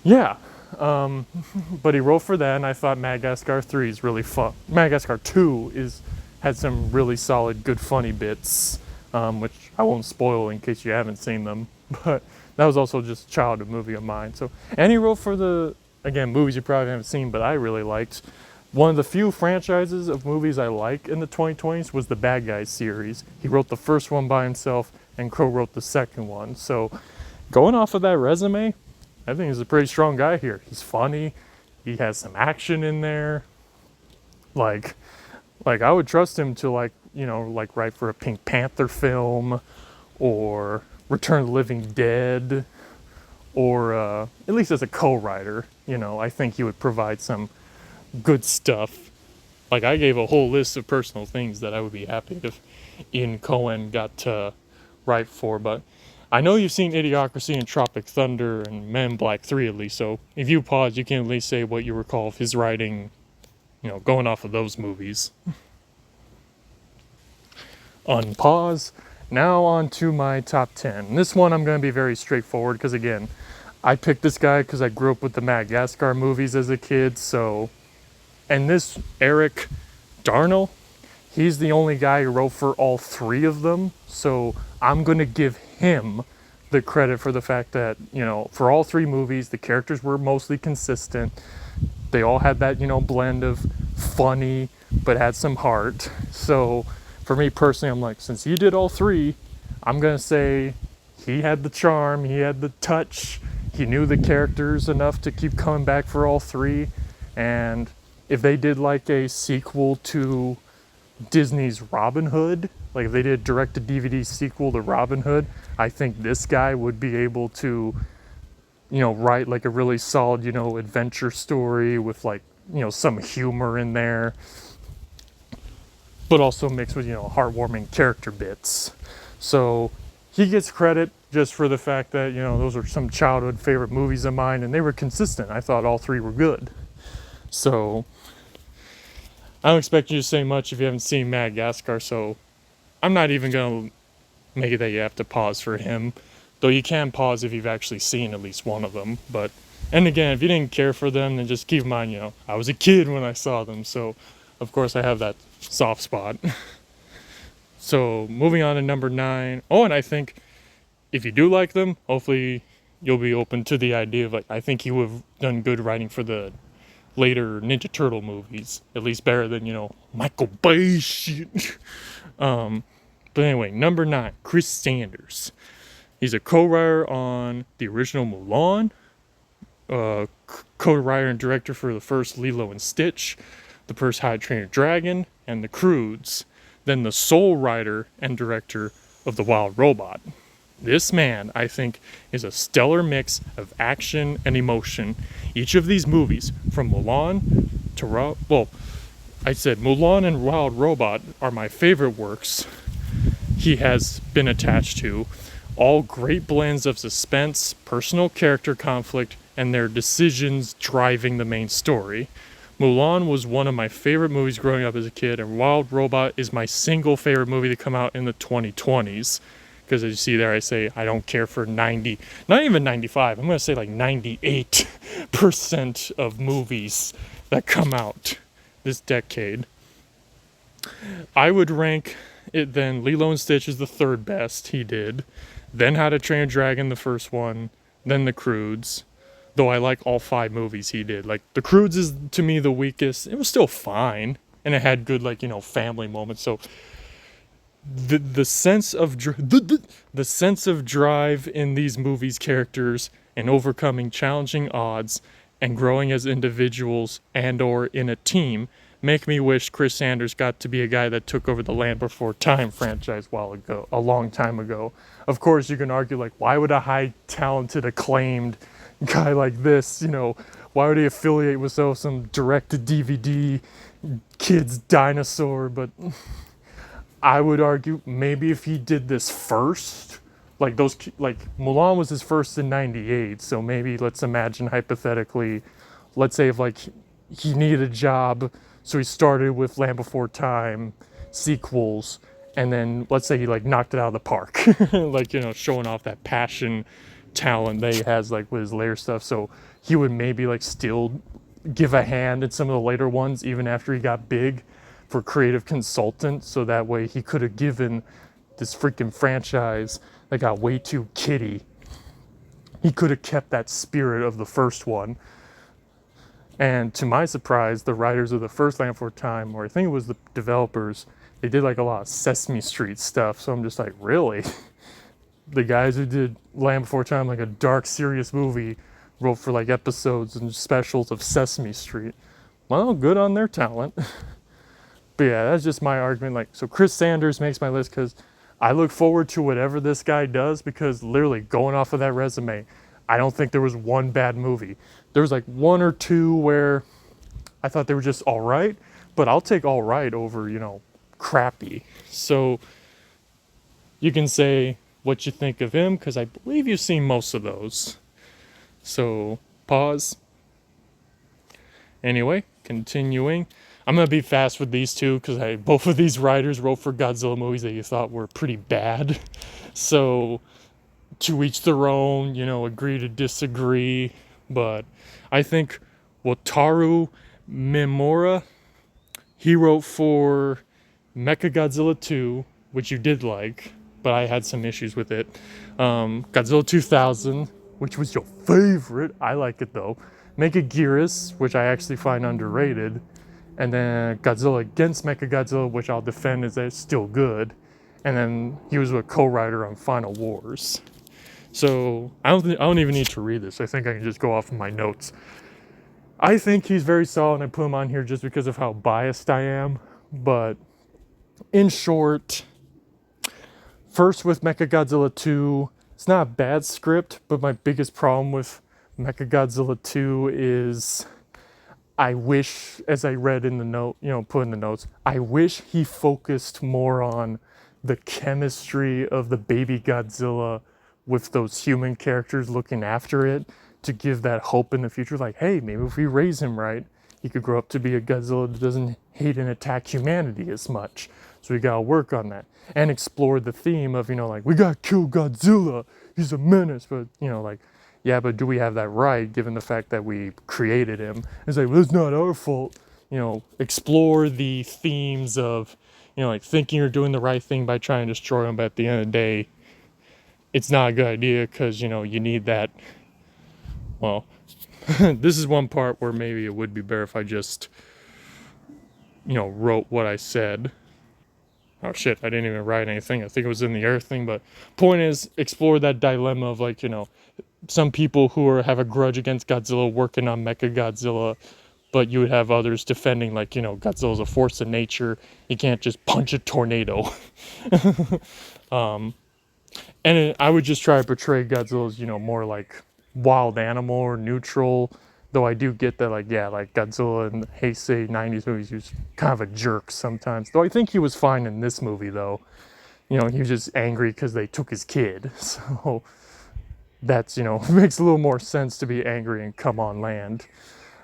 yeah. But he wrote for that, and I thought Madagascar 3 is really fun. Madagascar 2 had some really solid, good, funny bits, which I won't spoil in case you haven't seen them. But that was also just a childhood movie of mine. So, and he wrote for movies you probably haven't seen, but I really liked. One of the few franchises of movies I like in the 2020s was the Bad Guys series. He wrote the first one by himself and co-wrote the second one. So, going off of that resume, I think he's a pretty strong guy here. He's funny. He has some action in there. Like I would trust him to write for a Pink Panther film or Return of the Living Dead, or at least as a co-writer, I think he would provide some good stuff. Like I gave a whole list of personal things that I would be happy if Ian Coen got to write for, but I know you've seen Idiocracy and Tropic Thunder and Men in Black 3 at least, so if you pause, you can at least say what you recall of his writing, going off of those movies. Unpause. Now on to my top 10. This one I'm going to be very straightforward because, again, I picked this guy because I grew up with the Madagascar movies as a kid, so. And this Eric Darnell, he's the only guy who wrote for all 3 of them, so I'm going to give him the credit for the fact that, for all 3 movies, the characters were mostly consistent. They all had that, blend of funny, but had some heart. So for me personally, I'm like, since he did all 3, I'm going to say he had the charm, he had the touch, he knew the characters enough to keep coming back for all 3. And if they did like a sequel to Disney's Robin Hood, like if they did a direct-to-DVD sequel to Robin Hood, I think this guy would be able to, write like a really solid, adventure story with like, some humor in there, but also mixed with, heartwarming character bits. So he gets credit just for the fact that, those are some childhood favorite movies of mine, and they were consistent. I thought all 3 were good. So I don't expect you to say much if you haven't seen Madagascar, so I'm not even gonna make it that you have to pause for him. Though you can pause if you've actually seen at least one of them. But, and again, if you didn't care for them, then just keep in mind, I was a kid when I saw them, so of course I have that soft spot. So moving on to number 9. Oh, and I think if you do like them, hopefully you'll be open to the idea of, like, I think he would have done good writing for the later Ninja Turtle movies. At least better than, Michael Bay shit. But anyway, number 9, Chris Sanders. He's a co-writer on the original Mulan, co-writer and director for the first Lilo and Stitch, the first How to Train Your Dragon, and The Croods, then the sole writer and director of The Wild Robot. This man, I think, is a stellar mix of action and emotion. Each of these movies, from Mulan to I said Mulan and Wild Robot are my favorite works he has been attached to. All great blends of suspense, personal character conflict, and their decisions driving the main story. Mulan was one of my favorite movies growing up as a kid, and Wild Robot is my single favorite movie to come out in the 2020s. Because as you see there, I say I don't care for 90, not even 95, I'm going to say like 98% of movies that come out this decade. I would rank it then Lilo and Stitch is the third best he did. Then How to Train Your Dragon, the first one. Then The Croods. Though I like all 5 movies he did. Like, The Croods is, to me, the weakest. It was still fine. And it had good, family moments. So, the sense of the sense of drive in these movies' characters and overcoming challenging odds and growing as individuals and or in a team make me wish Chris Sanders got to be a guy that took over the Land Before Time franchise a long time ago. Of course, you can argue, like, why would a high talented, acclaimed guy like this, why would he affiliate with some direct-to-DVD kids dinosaur? But I would argue maybe if he did this first, Mulan was his first in 98, so maybe let's imagine hypothetically, let's say if he needed a job, so he started with Land Before Time sequels, and then let's say he knocked it out of the park, showing off that passion, talent that he has with his later stuff. So he would maybe still give a hand in some of the later ones even after he got big for creative consultant, so that way he could have given this freaking franchise that got way too kiddie, he could have kept that spirit of the first one. And to my surprise, the writers of the first Land Before Time, or I think it was the developers, they did a lot of Sesame Street stuff. So I'm just like, really? The guys who did Land Before Time, a dark, serious movie, wrote for episodes and specials of Sesame Street. Well, good on their talent. But yeah, that's just my argument. So Chris Sanders makes my list because I look forward to whatever this guy does, because literally going off of that resume, I don't think there was one bad movie. There was 1 or 2 where I thought they were just all right, but I'll take all right over, crappy. So you can say what you think of him, because I believe you've seen most of those. So pause. Anyway, continuing. I'm going to be fast with these two because both of these writers wrote for Godzilla movies that you thought were pretty bad. So to each their own, agree to disagree. But I think Wataru Mimura, he wrote for Mechagodzilla 2, which you did like, but I had some issues with it. Godzilla 2000, which was your favorite. I like it though. Mechagodzilla, which I actually find underrated. And then Godzilla Against Mechagodzilla, which I'll defend as still good. And then he was a co-writer on Final Wars. So I don't even need to read this. I think I can just go off of my notes. I think he's very solid, and I put him on here just because of how biased I am. But in short, first with Mechagodzilla 2, it's not a bad script, but my biggest problem with Mechagodzilla 2 is I wish, as I read in the note, put in the notes, I wish he focused more on the chemistry of the baby Godzilla with those human characters looking after it, to give that hope in the future. Hey, maybe if we raise him right, he could grow up to be a Godzilla that doesn't hate and attack humanity as much. So we gotta work on that and explore the theme of, like, we gotta kill Godzilla, he's a menace, but, like, yeah, but do we have that right given the fact that we created him? It's like, well, it's not our fault. Explore the themes of, like, thinking you're doing the right thing by trying to destroy him, but at the end of the day, it's not a good idea because, you need that. Well, this is one part where maybe it would be better if I just, wrote what I said. Oh shit, I didn't even write anything. I think it was in the earth thing, but point is, explore that dilemma of, like, some people who have a grudge against Godzilla working on Mechagodzilla, but you would have others defending, like, Godzilla's a force of nature. You can't just punch a tornado. I would just try to portray Godzilla as, more like wild animal or neutral. Though I do get that, like, yeah, like Godzilla in the Heisei 90s movies, he was kind of a jerk sometimes. Though I think he was fine in this movie, though. He was just angry because they took his kid. So that's, makes a little more sense to be angry and come on land.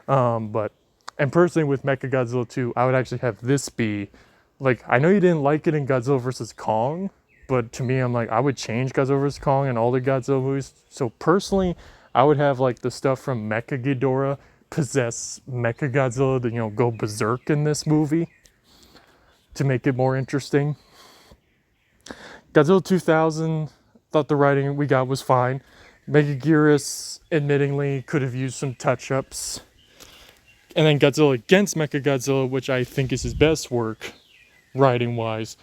And personally with Mechagodzilla 2, I would actually have this be, like, I know you didn't like it in Godzilla vs. Kong, but to me, I'm like, I would change Godzilla vs. Kong and all the Godzilla movies. So personally, I would have, like, the stuff from Mechaghidorah possess Mechagodzilla to, go berserk in this movie to make it more interesting. Godzilla 2000, thought the writing we got was fine. Megaguirus, admittingly, could have used some touch-ups. And then Godzilla against Mechagodzilla, which I think is his best work, writing-wise.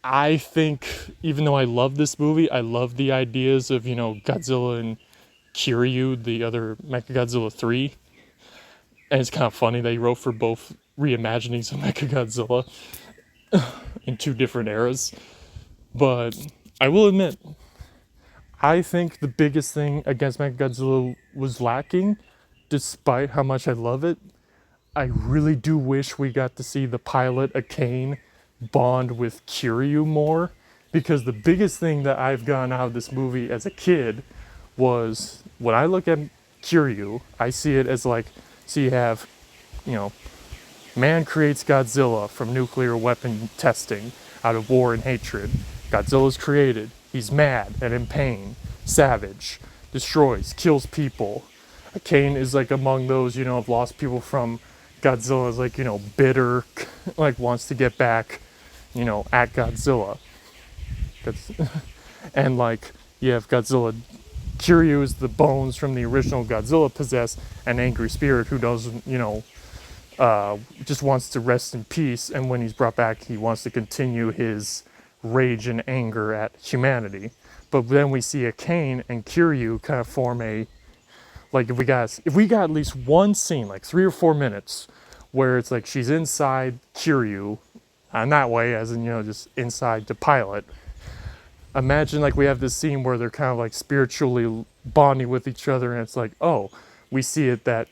I think, even though I love this movie, I love the ideas of, Godzilla and Kiryu, the other Mechagodzilla 3. And it's kind of funny that he wrote for both reimaginings of Mechagodzilla in two different eras. But I will admit, I think the biggest thing against Mechagodzilla was lacking, despite how much I love it. I really do wish we got to see the pilot Akane bond with Kiryu more, because the biggest thing that I've gotten out of this movie as a kid was, when I look at Kiryu, I see it as like, so you have, man creates Godzilla from nuclear weapon testing out of war and hatred. Godzilla's created. He's mad and in pain, savage, destroys, kills people. Akane is like among those, have lost people from Godzilla's, like, bitter, like wants to get back, at Godzilla. And like, you have Godzilla. Kiryu is the bones from the original Godzilla possess an angry spirit who doesn't, just wants to rest in peace. And when he's brought back, he wants to continue his rage and anger at humanity. But then we see Akane and Kiryu kind of form a, like, if we got at least one scene, like 3 or 4 minutes, where it's like she's inside Kiryu, and that way, as in, just inside the pilot. Imagine, like, we have this scene where they're kind of like spiritually bonding with each other, and it's like, oh, we see it that,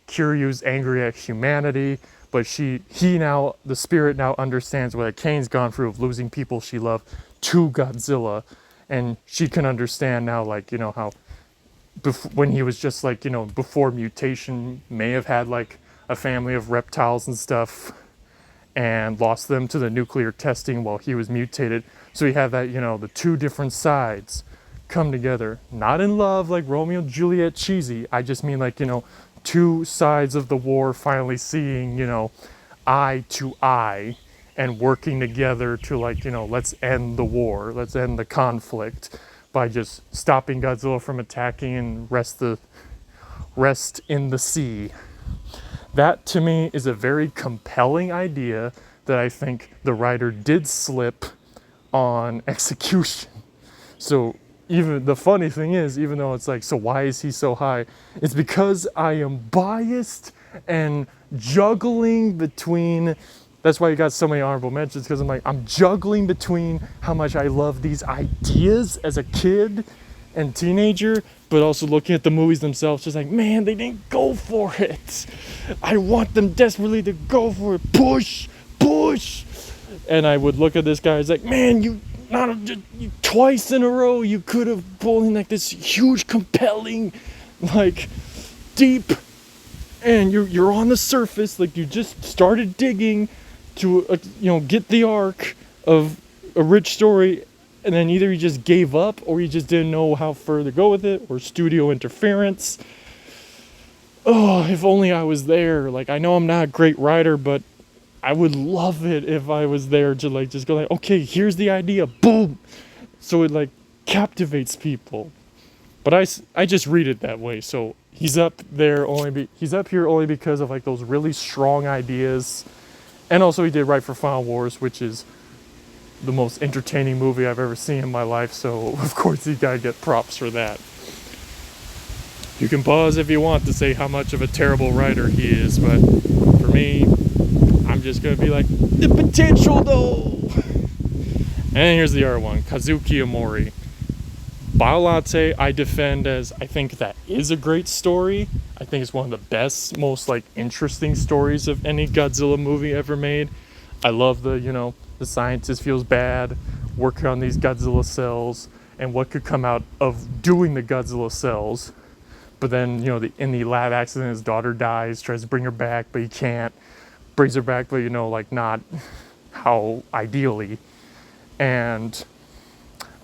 Kiryu's angry at humanity, but the spirit now understands what Akane's gone through of losing people she loved to Godzilla, and she can understand now, like, how when he was just like, before mutation, may have had like a family of reptiles and stuff and lost them to the nuclear testing while he was mutated. So you have that, the two different sides come together, not in love like Romeo and Juliet cheesy. I just mean like, two sides of the war finally seeing, eye to eye and working together to, like, let's end the war, let's end the conflict by just stopping Godzilla from attacking and rest in the sea. That, to me, is a very compelling idea that I think the writer did slip on execution. So even the funny thing is, even though it's like, so why is he so high? It's because I am biased and juggling between, that's why you got so many honorable mentions, because I'm juggling between how much I love these ideas as a kid and teenager, but also looking at the movies themselves, just like, man, they didn't go for it. I want them desperately to go for it. Push. And I would look at this guy, it's like, man, you twice in a row, you could have pulled in like this huge, compelling, like, deep and you're on the surface, like you just started digging to get the arc of a rich story, and then either you just gave up or you just didn't know how further to go with it, or studio interference. Oh, if only I was there. Like, I know I'm not a great writer, but I would love it if I was there to like just go like, okay, here's the idea, boom, so it like captivates people. But I just read it that way. So he's up here only because of like those really strong ideas, and also he did write for Final Wars, which is the most entertaining movie I've ever seen in my life. So of course he gotta get props for that. You can pause if you want to say how much of a terrible writer he is, but for me, I'm just gonna be like, the potential though. And here's the other one, Kazuki Amori. Biollante I defend as, I think that is a great story. I think it's one of the best, most like interesting stories of any Godzilla movie ever made. I love the scientist feels bad working on these Godzilla cells and what could come out of doing the Godzilla cells. But then, in the lab accident, his daughter dies, tries to bring her back, but he can't. Brings her back, but like not how ideally. And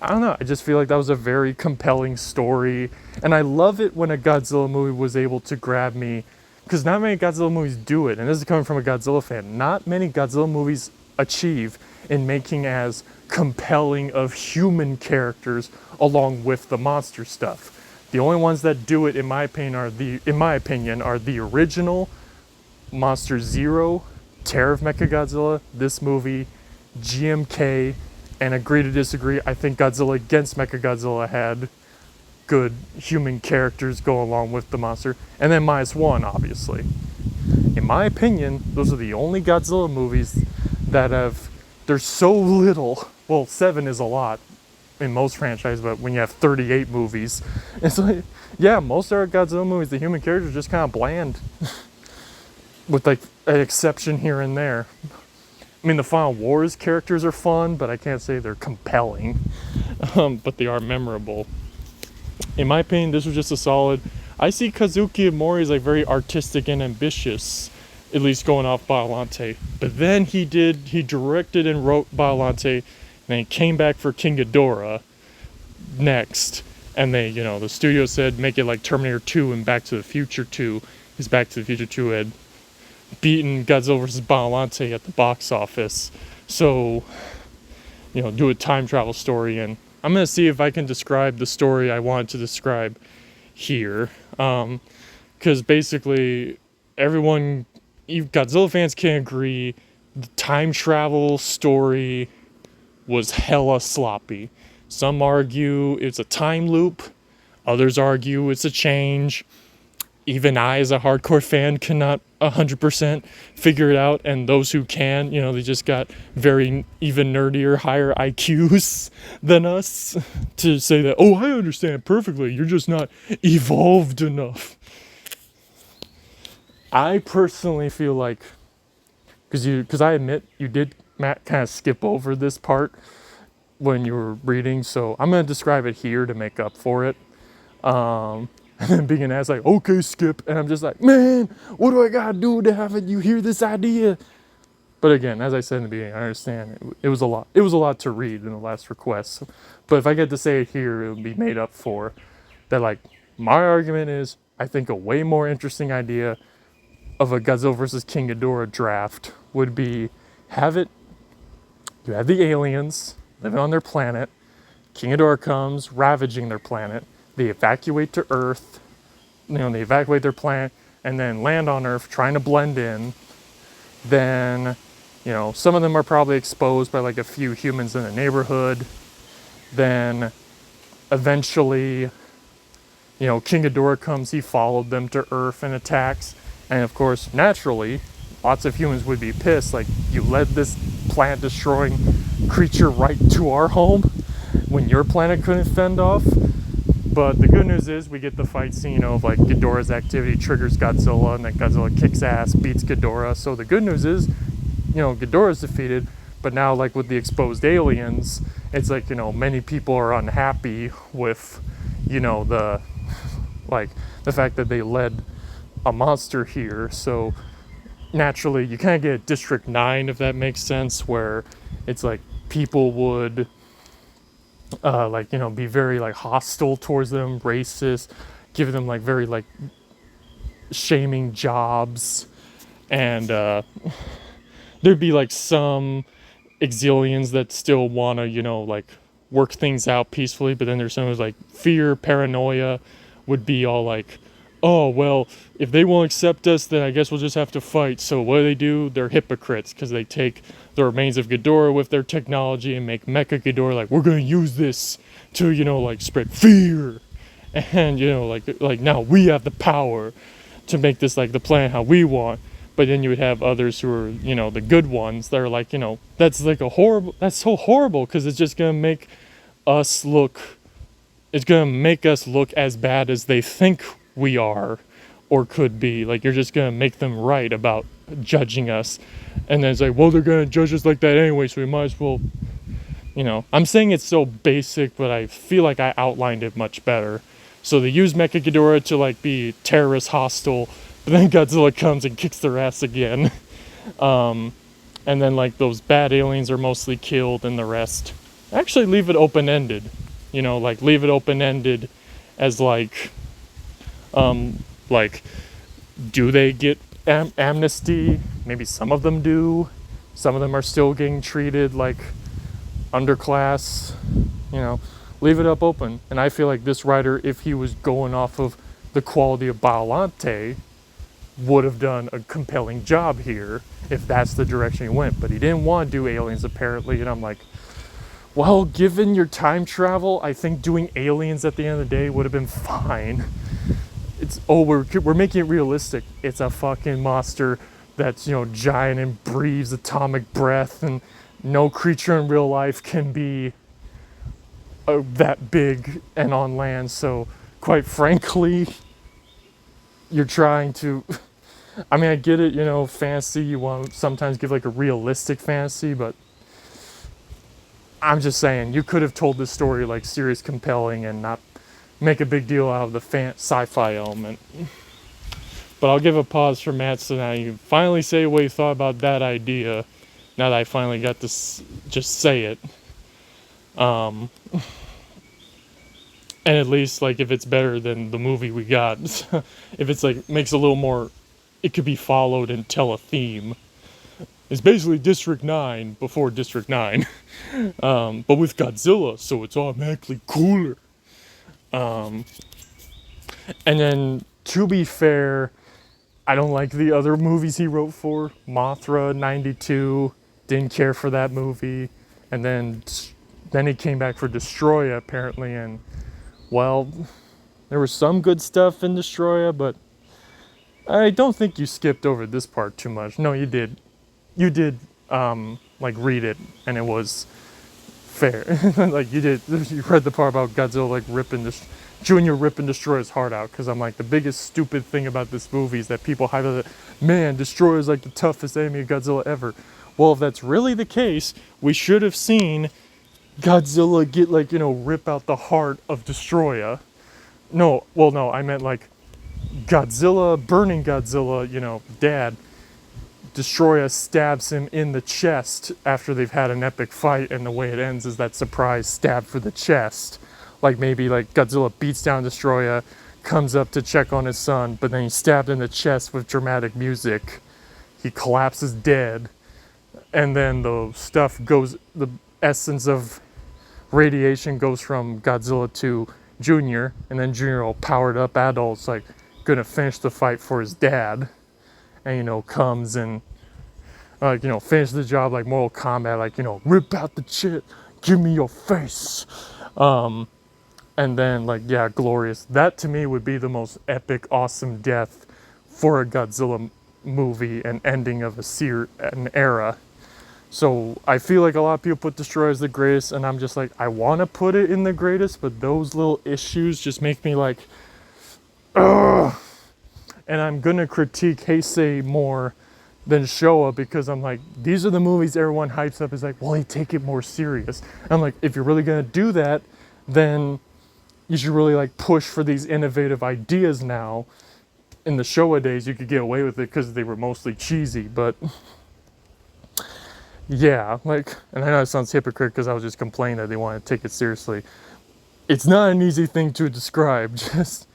I don't know, I just feel like that was a very compelling story. And I love it when a Godzilla movie was able to grab me, because not many Godzilla movies do it. And this is coming from a Godzilla fan. Not many Godzilla movies achieve in making as compelling of human characters along with the monster stuff. The only ones that do it, in my opinion, are the original Monster Zero, Terror of Mechagodzilla, this movie, GMK, and agree to disagree. I think Godzilla against Mechagodzilla had good human characters go along with the monster. And then -1, obviously. In my opinion, those are the only Godzilla movies that there's so little. Well, 7 is a lot in most franchises, but when you have 38 movies, it's like, yeah, most of our Godzilla movies, the human characters are just kind of bland. With like an exception here and there. I mean, the Final Wars characters are fun, but I can't say they're compelling. But they are memorable. In my opinion, this was just a solid. I see Kazuki Amori as like very artistic and ambitious, at least going off Biollante. But then he directed and wrote Biollante, and then he came back for King Ghidorah next. And they, the studio said make it like Terminator 2 and Back to the Future 2. Because Back to the Future 2 had beaten Godzilla vs. Biollante at the box office. So, do a time travel story. And I'm going to see if I can describe the story I wanted to describe here. Because basically, Godzilla fans can agree, the time travel story was hella sloppy. Some argue it's a time loop. Others argue it's a change. Even I, as a hardcore fan, cannot 100% figure it out. And those who can, they just got very even nerdier, higher IQs than us to say that, oh, I understand perfectly. You're just not evolved enough. I personally feel like, because I admit you did, Matt, kind of skip over this part when you were reading. So I'm going to describe it here to make up for it. And then being an ass like, okay, Skip. And I'm just like, man, what do I gotta do to have you hear this idea? But again, as I said in the beginning, I understand it was a lot. It was a lot to read in the last request. But if I get to say it here, it would be made up for. That like, my argument is, I think a way more interesting idea of a Godzilla vs. King Ghidorah draft would be you have the aliens living on their planet. King Ghidorah comes, ravaging their planet. They evacuate to Earth, they evacuate their planet, and then land on Earth trying to blend in. Then, some of them are probably exposed by like a few humans in the neighborhood. Then, eventually, King Ghidorah comes, he followed them to Earth and attacks. And of course, naturally, lots of humans would be pissed, like, you led this planet-destroying creature right to our home when your planet couldn't fend off. But the good news is we get the fight scene of like Ghidorah's activity triggers Godzilla, and then Godzilla kicks ass, beats Ghidorah. So the good news is, Ghidorah's defeated, but now like with the exposed aliens, it's like, many people are unhappy with, the fact that they led a monster here. So naturally, you kind of get District 9, if that makes sense, where it's like people would be very like hostile towards them, racist, give them like very like shaming jobs, and there'd be like some exilians that still want to like work things out peacefully, but then there's some who's like fear, paranoia, would be all like, oh well, if they won't accept us, then I guess we'll just have to fight. So what do? They're hypocrites, because they take the remains of Ghidorah with their technology and make Mecha Ghidorah like, we're gonna use this to like spread fear, and like now we have the power to make this like the plan how we want. But then you would have others who are the good ones that are like, that's like that's so horrible, because it's just gonna make us look it's gonna make us look as bad as they think we are or could be. Like, you're just gonna make them right about judging us, and then it's like, well, they're gonna judge us like that anyway, so we might as well. I'm saying it's so basic, but I feel like I outlined it much better. So they use Mecha Ghidorah to like be terrorist hostile, but then Godzilla comes and kicks their ass again. And then like those bad aliens are mostly killed, and the rest actually leave it open-ended. Like leave it open-ended as like do they get amnesty? Maybe some of them do. Some of them are still getting treated like underclass. Leave it up open. And I feel like this writer, if he was going off of the quality of Biollante, would have done a compelling job here if that's the direction he went. But he didn't want to do aliens, apparently, and I'm like, well, given your time travel, I think doing aliens at the end of the day would have been fine. We're making it realistic. It's a fucking monster that's giant and breathes atomic breath, and no creature in real life can be that big and on land. So quite frankly, you're trying to I mean, I get it, fantasy, you want to sometimes give like a realistic fantasy, but I'm just saying, you could have told this story like serious, compelling, and not make a big deal out of the sci-fi element. But I'll give a pause for Matt, so now you finally say what you thought about that idea, now that I finally got to just say it. And at least, like, if it's better than the movie we got, if it's like, makes a little more, it could be followed and tell a theme. It's basically District 9 before District 9, but with Godzilla, so it's automatically cooler. And then, to be fair, I don't like the other movies he wrote for. Mothra, 92, didn't care for that movie. And then he came back for Destroya, apparently, and, well, there was some good stuff in Destroya, but I don't think you skipped over this part too much. No, you did. You did, like, read it, and it was fair. Like, you read the part about Godzilla, like, Junior ripping Destroyer's heart out, because I'm like, the biggest stupid thing about this movie is that people highlight that, man, Destroyer's like the toughest enemy of Godzilla ever. Well, if that's really the case, we should have seen Godzilla get, like, rip out the heart of Destroyer. No, I meant, like, burning Godzilla, dad. Destroyer stabs him in the chest after they've had an epic fight, and the way it ends is that surprise stab for the chest. Like, maybe, like, Godzilla beats down Destroyer, comes up to check on his son, but then he's stabbed in the chest with dramatic music. He collapses dead, and then the essence of radiation goes from Godzilla to Junior, and then Junior, all powered up adult's like gonna finish the fight for his dad, and comes and finish the job like Mortal Kombat, like rip out the chip, give me your face, and then like, yeah, glorious. That to me would be the most epic, awesome death for a Godzilla movie and ending of an era. So I feel like a lot of people put Destroyer as the greatest, and I'm just like, I want to put it in the greatest, but those little issues just make me like, ugh. And I'm gonna critique Heisei more than Showa, because I'm like, these are the movies everyone hypes up as like, well, they take it more serious. And I'm like, if you're really gonna do that, then you should really like push for these innovative ideas now, in the Showa days, you could get away with it because they were mostly cheesy, but yeah, like, and I know it sounds hypocrite because I was just complaining that they want to take it seriously. It's not an easy thing to describe. Just,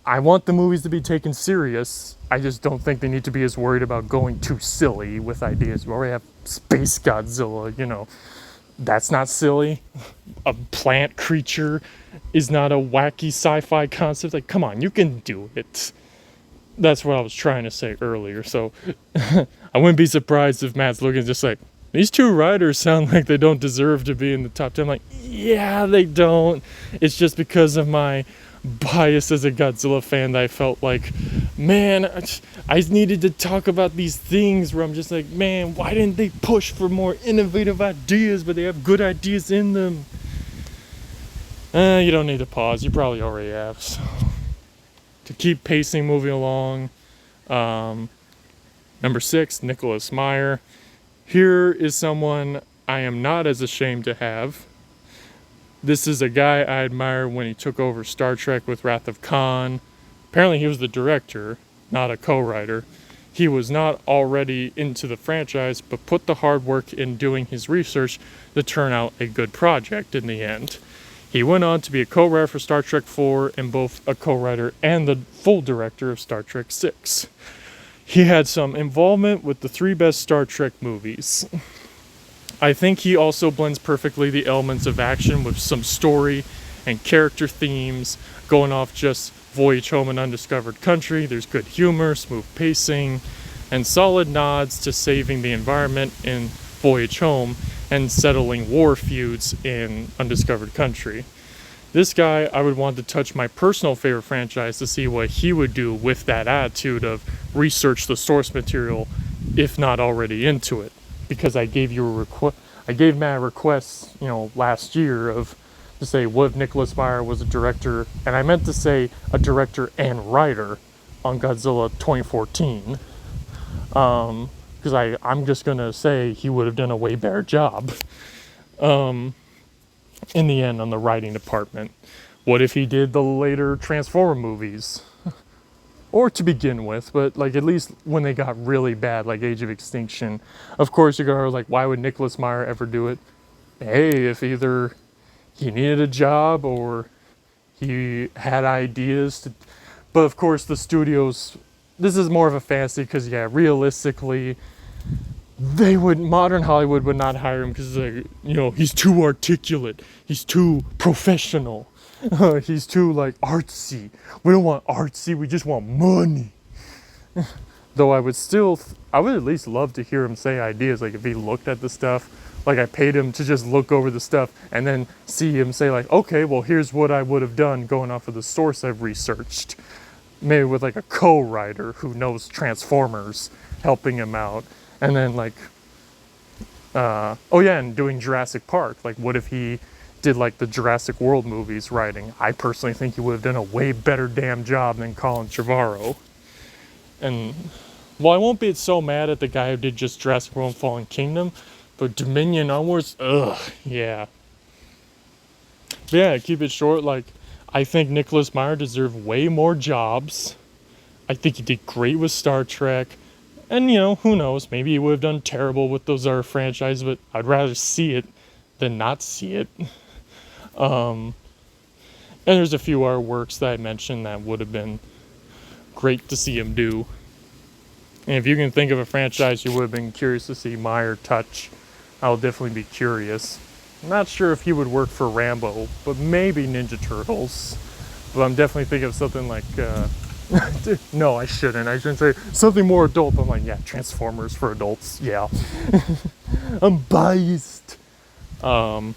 I want the movies to be taken serious. I just don't think they need to be as worried about going too silly with ideas. We already have Space Godzilla, you know. That's not silly. A plant creature is not a wacky sci-fi concept. Like, come on, you can do it. That's what I was trying to say earlier. So I wouldn't be surprised if Matt's looking just like, these two writers sound like they don't deserve to be in the top 10. I'm like, yeah, they don't. It's just because of my bias as a Godzilla fan that I felt like, man, I needed to talk about these things where I'm just like, man, why didn't they push for more innovative ideas, but they have good ideas in them? You don't need to pause. You probably already have. So. To keep pacing, moving along. Number 6, Nicholas Meyer. Here is someone I am not as ashamed to have. This is a guy I admire when he took over Star Trek with Wrath of Khan. Apparently he was the director, not a co-writer. He was not already into the franchise, but put the hard work in doing his research to turn out a good project in the end. He went on to be a co-writer for Star Trek IV and both a co-writer and the full director of Star Trek VI. He had some involvement with the 3 best Star Trek movies. I think he also blends perfectly the elements of action with some story and character themes, going off just Voyage Home and Undiscovered Country. There's good humor, smooth pacing, and solid nods to saving the environment in Voyage Home and settling war feuds in Undiscovered Country. This guy, I would want to touch my personal favorite franchise to see what he would do with that attitude of research the source material, if not already into it. Because I gave Matt a request, last year of to say what if Nicholas Meyer was a director, and I meant to say a director and writer on Godzilla 2014. Because I'm just gonna say he would have done a way better job. In the end, on the writing department. What if he did the later Transformer movies? Or to begin with, but like at least when they got really bad, like Age of Extinction. Of course, you go like, why would Nicholas Meyer ever do it? Hey, if either he needed a job or he had ideas to. But of course, the studios. This is more of a fantasy because, yeah, realistically, modern Hollywood would not hire him because, he's too articulate, he's too professional, he's too, artsy. We don't want artsy, we just want money. Though I would at least love to hear him say ideas, like if he looked at the stuff, like I paid him to just look over the stuff and then see him say okay, well, here's what I would have done going off of the source I've researched. Maybe with a co-writer who knows Transformers helping him out. And then and doing Jurassic Park. What if he did the Jurassic World movies writing? I personally think he would have done a way better damn job than Colin Trevorrow. And I won't be so mad at the guy who did just Jurassic World and Fallen Kingdom, but Dominion onwards, yeah. But yeah, keep it short. I think Nicholas Meyer deserved way more jobs. I think he did great with Star Trek. And, who knows, maybe he would have done terrible with those other franchises, but I'd rather see it than not see it. And there's a few other works that I mentioned that would have been great to see him do. And if you can think of a franchise you would have been curious to see Meyer touch, I'll definitely be curious. I'm not sure if he would work for Rambo, but maybe Ninja Turtles. But I'm definitely thinking of something like... No, I shouldn't. I shouldn't say something more adult. I'm like, yeah, Transformers for adults. Yeah. I'm biased. I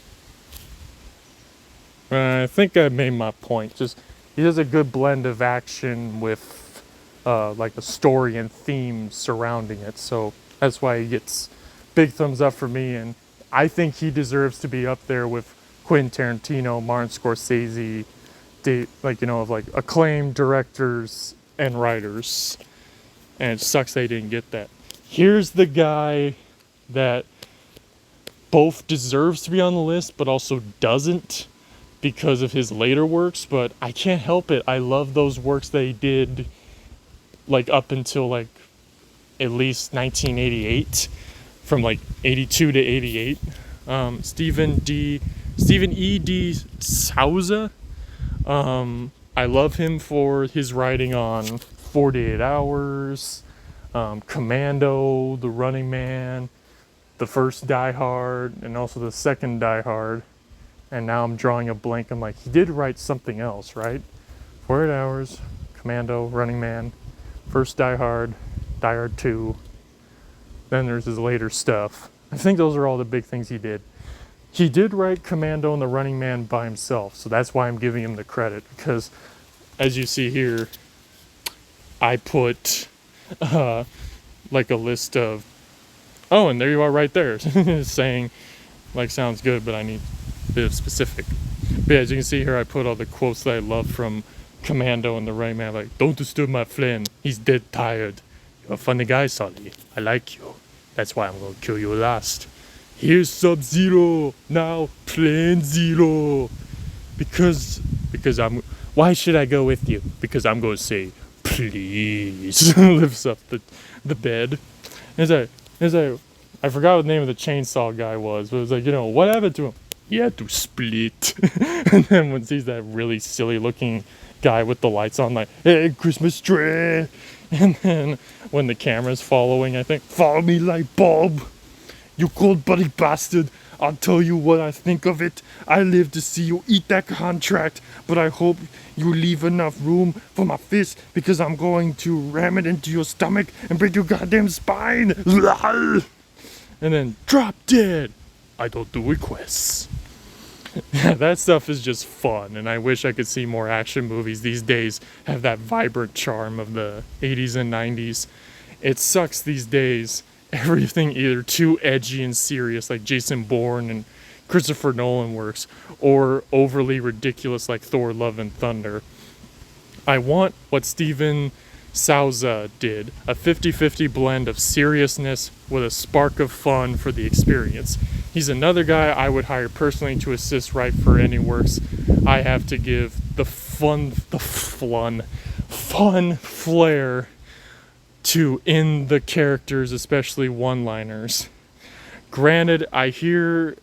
think I made my point. Just, he does a good blend of action with, a story and theme surrounding it. So that's why he gets big thumbs up for me. And I think he deserves to be up there with Quentin Tarantino, Martin Scorsese, acclaimed directors and writers. And it sucks they didn't get that. Here's the guy that both deserves to be on the list, but also doesn't because of his later works. But I can't help it. I love those works that he did like up until like at least 1988, from like 82 to 88. Stephen E. D. Souza. I love him for his writing on 48 Hours, Commando, The Running Man, the first Die Hard, and also the second Die Hard. And now I'm drawing a blank. I'm like, he did write something else, right? 48 Hours, Commando, Running Man, first Die Hard, Die Hard 2. Then there's his later stuff. I think those are all the big things he did. He did write Commando and The Running Man by himself, so that's why I'm giving him the credit. Because, as you see here, I put like a list of, oh, and there you are right there, saying, like, sounds good, but I need a bit of specific. But yeah, as you can see here, I put all the quotes that I love from Commando and The Running Man, like, don't disturb my friend, he's dead tired. You're a funny guy, Sully. I like you. That's why I'm gonna kill you last. Here's Sub-Zero. Now Plan Zero. Because I'm... Why should I go with you? Because I'm going to say, please. Lifts up the bed. I forgot what the name of the chainsaw guy was, but it was like, what happened to him? He had to split. And then when sees that really silly looking guy with the lights on, like, hey, Christmas tree. And then when the camera's following, I think, follow me like Bob. You cold-blooded bastard, I'll tell you what I think of it. I live to see you eat that contract, but I hope you leave enough room for my fist, because I'm going to ram it into your stomach and break your goddamn spine. And then, drop dead. I don't do requests. Yeah, that stuff is just fun, and I wish I could see more action movies these days have that vibrant charm of the 80s and 90s. It sucks these days. Everything either too edgy and serious like Jason Bourne and Christopher Nolan works, or overly ridiculous like Thor Love and Thunder. I want what Steven Souza did, a 50-50 blend of seriousness with a spark of fun for the experience. He's another guy I would hire personally to assist write for any works I have to give the fun flair to in the characters, especially one-liners. Granted, I hear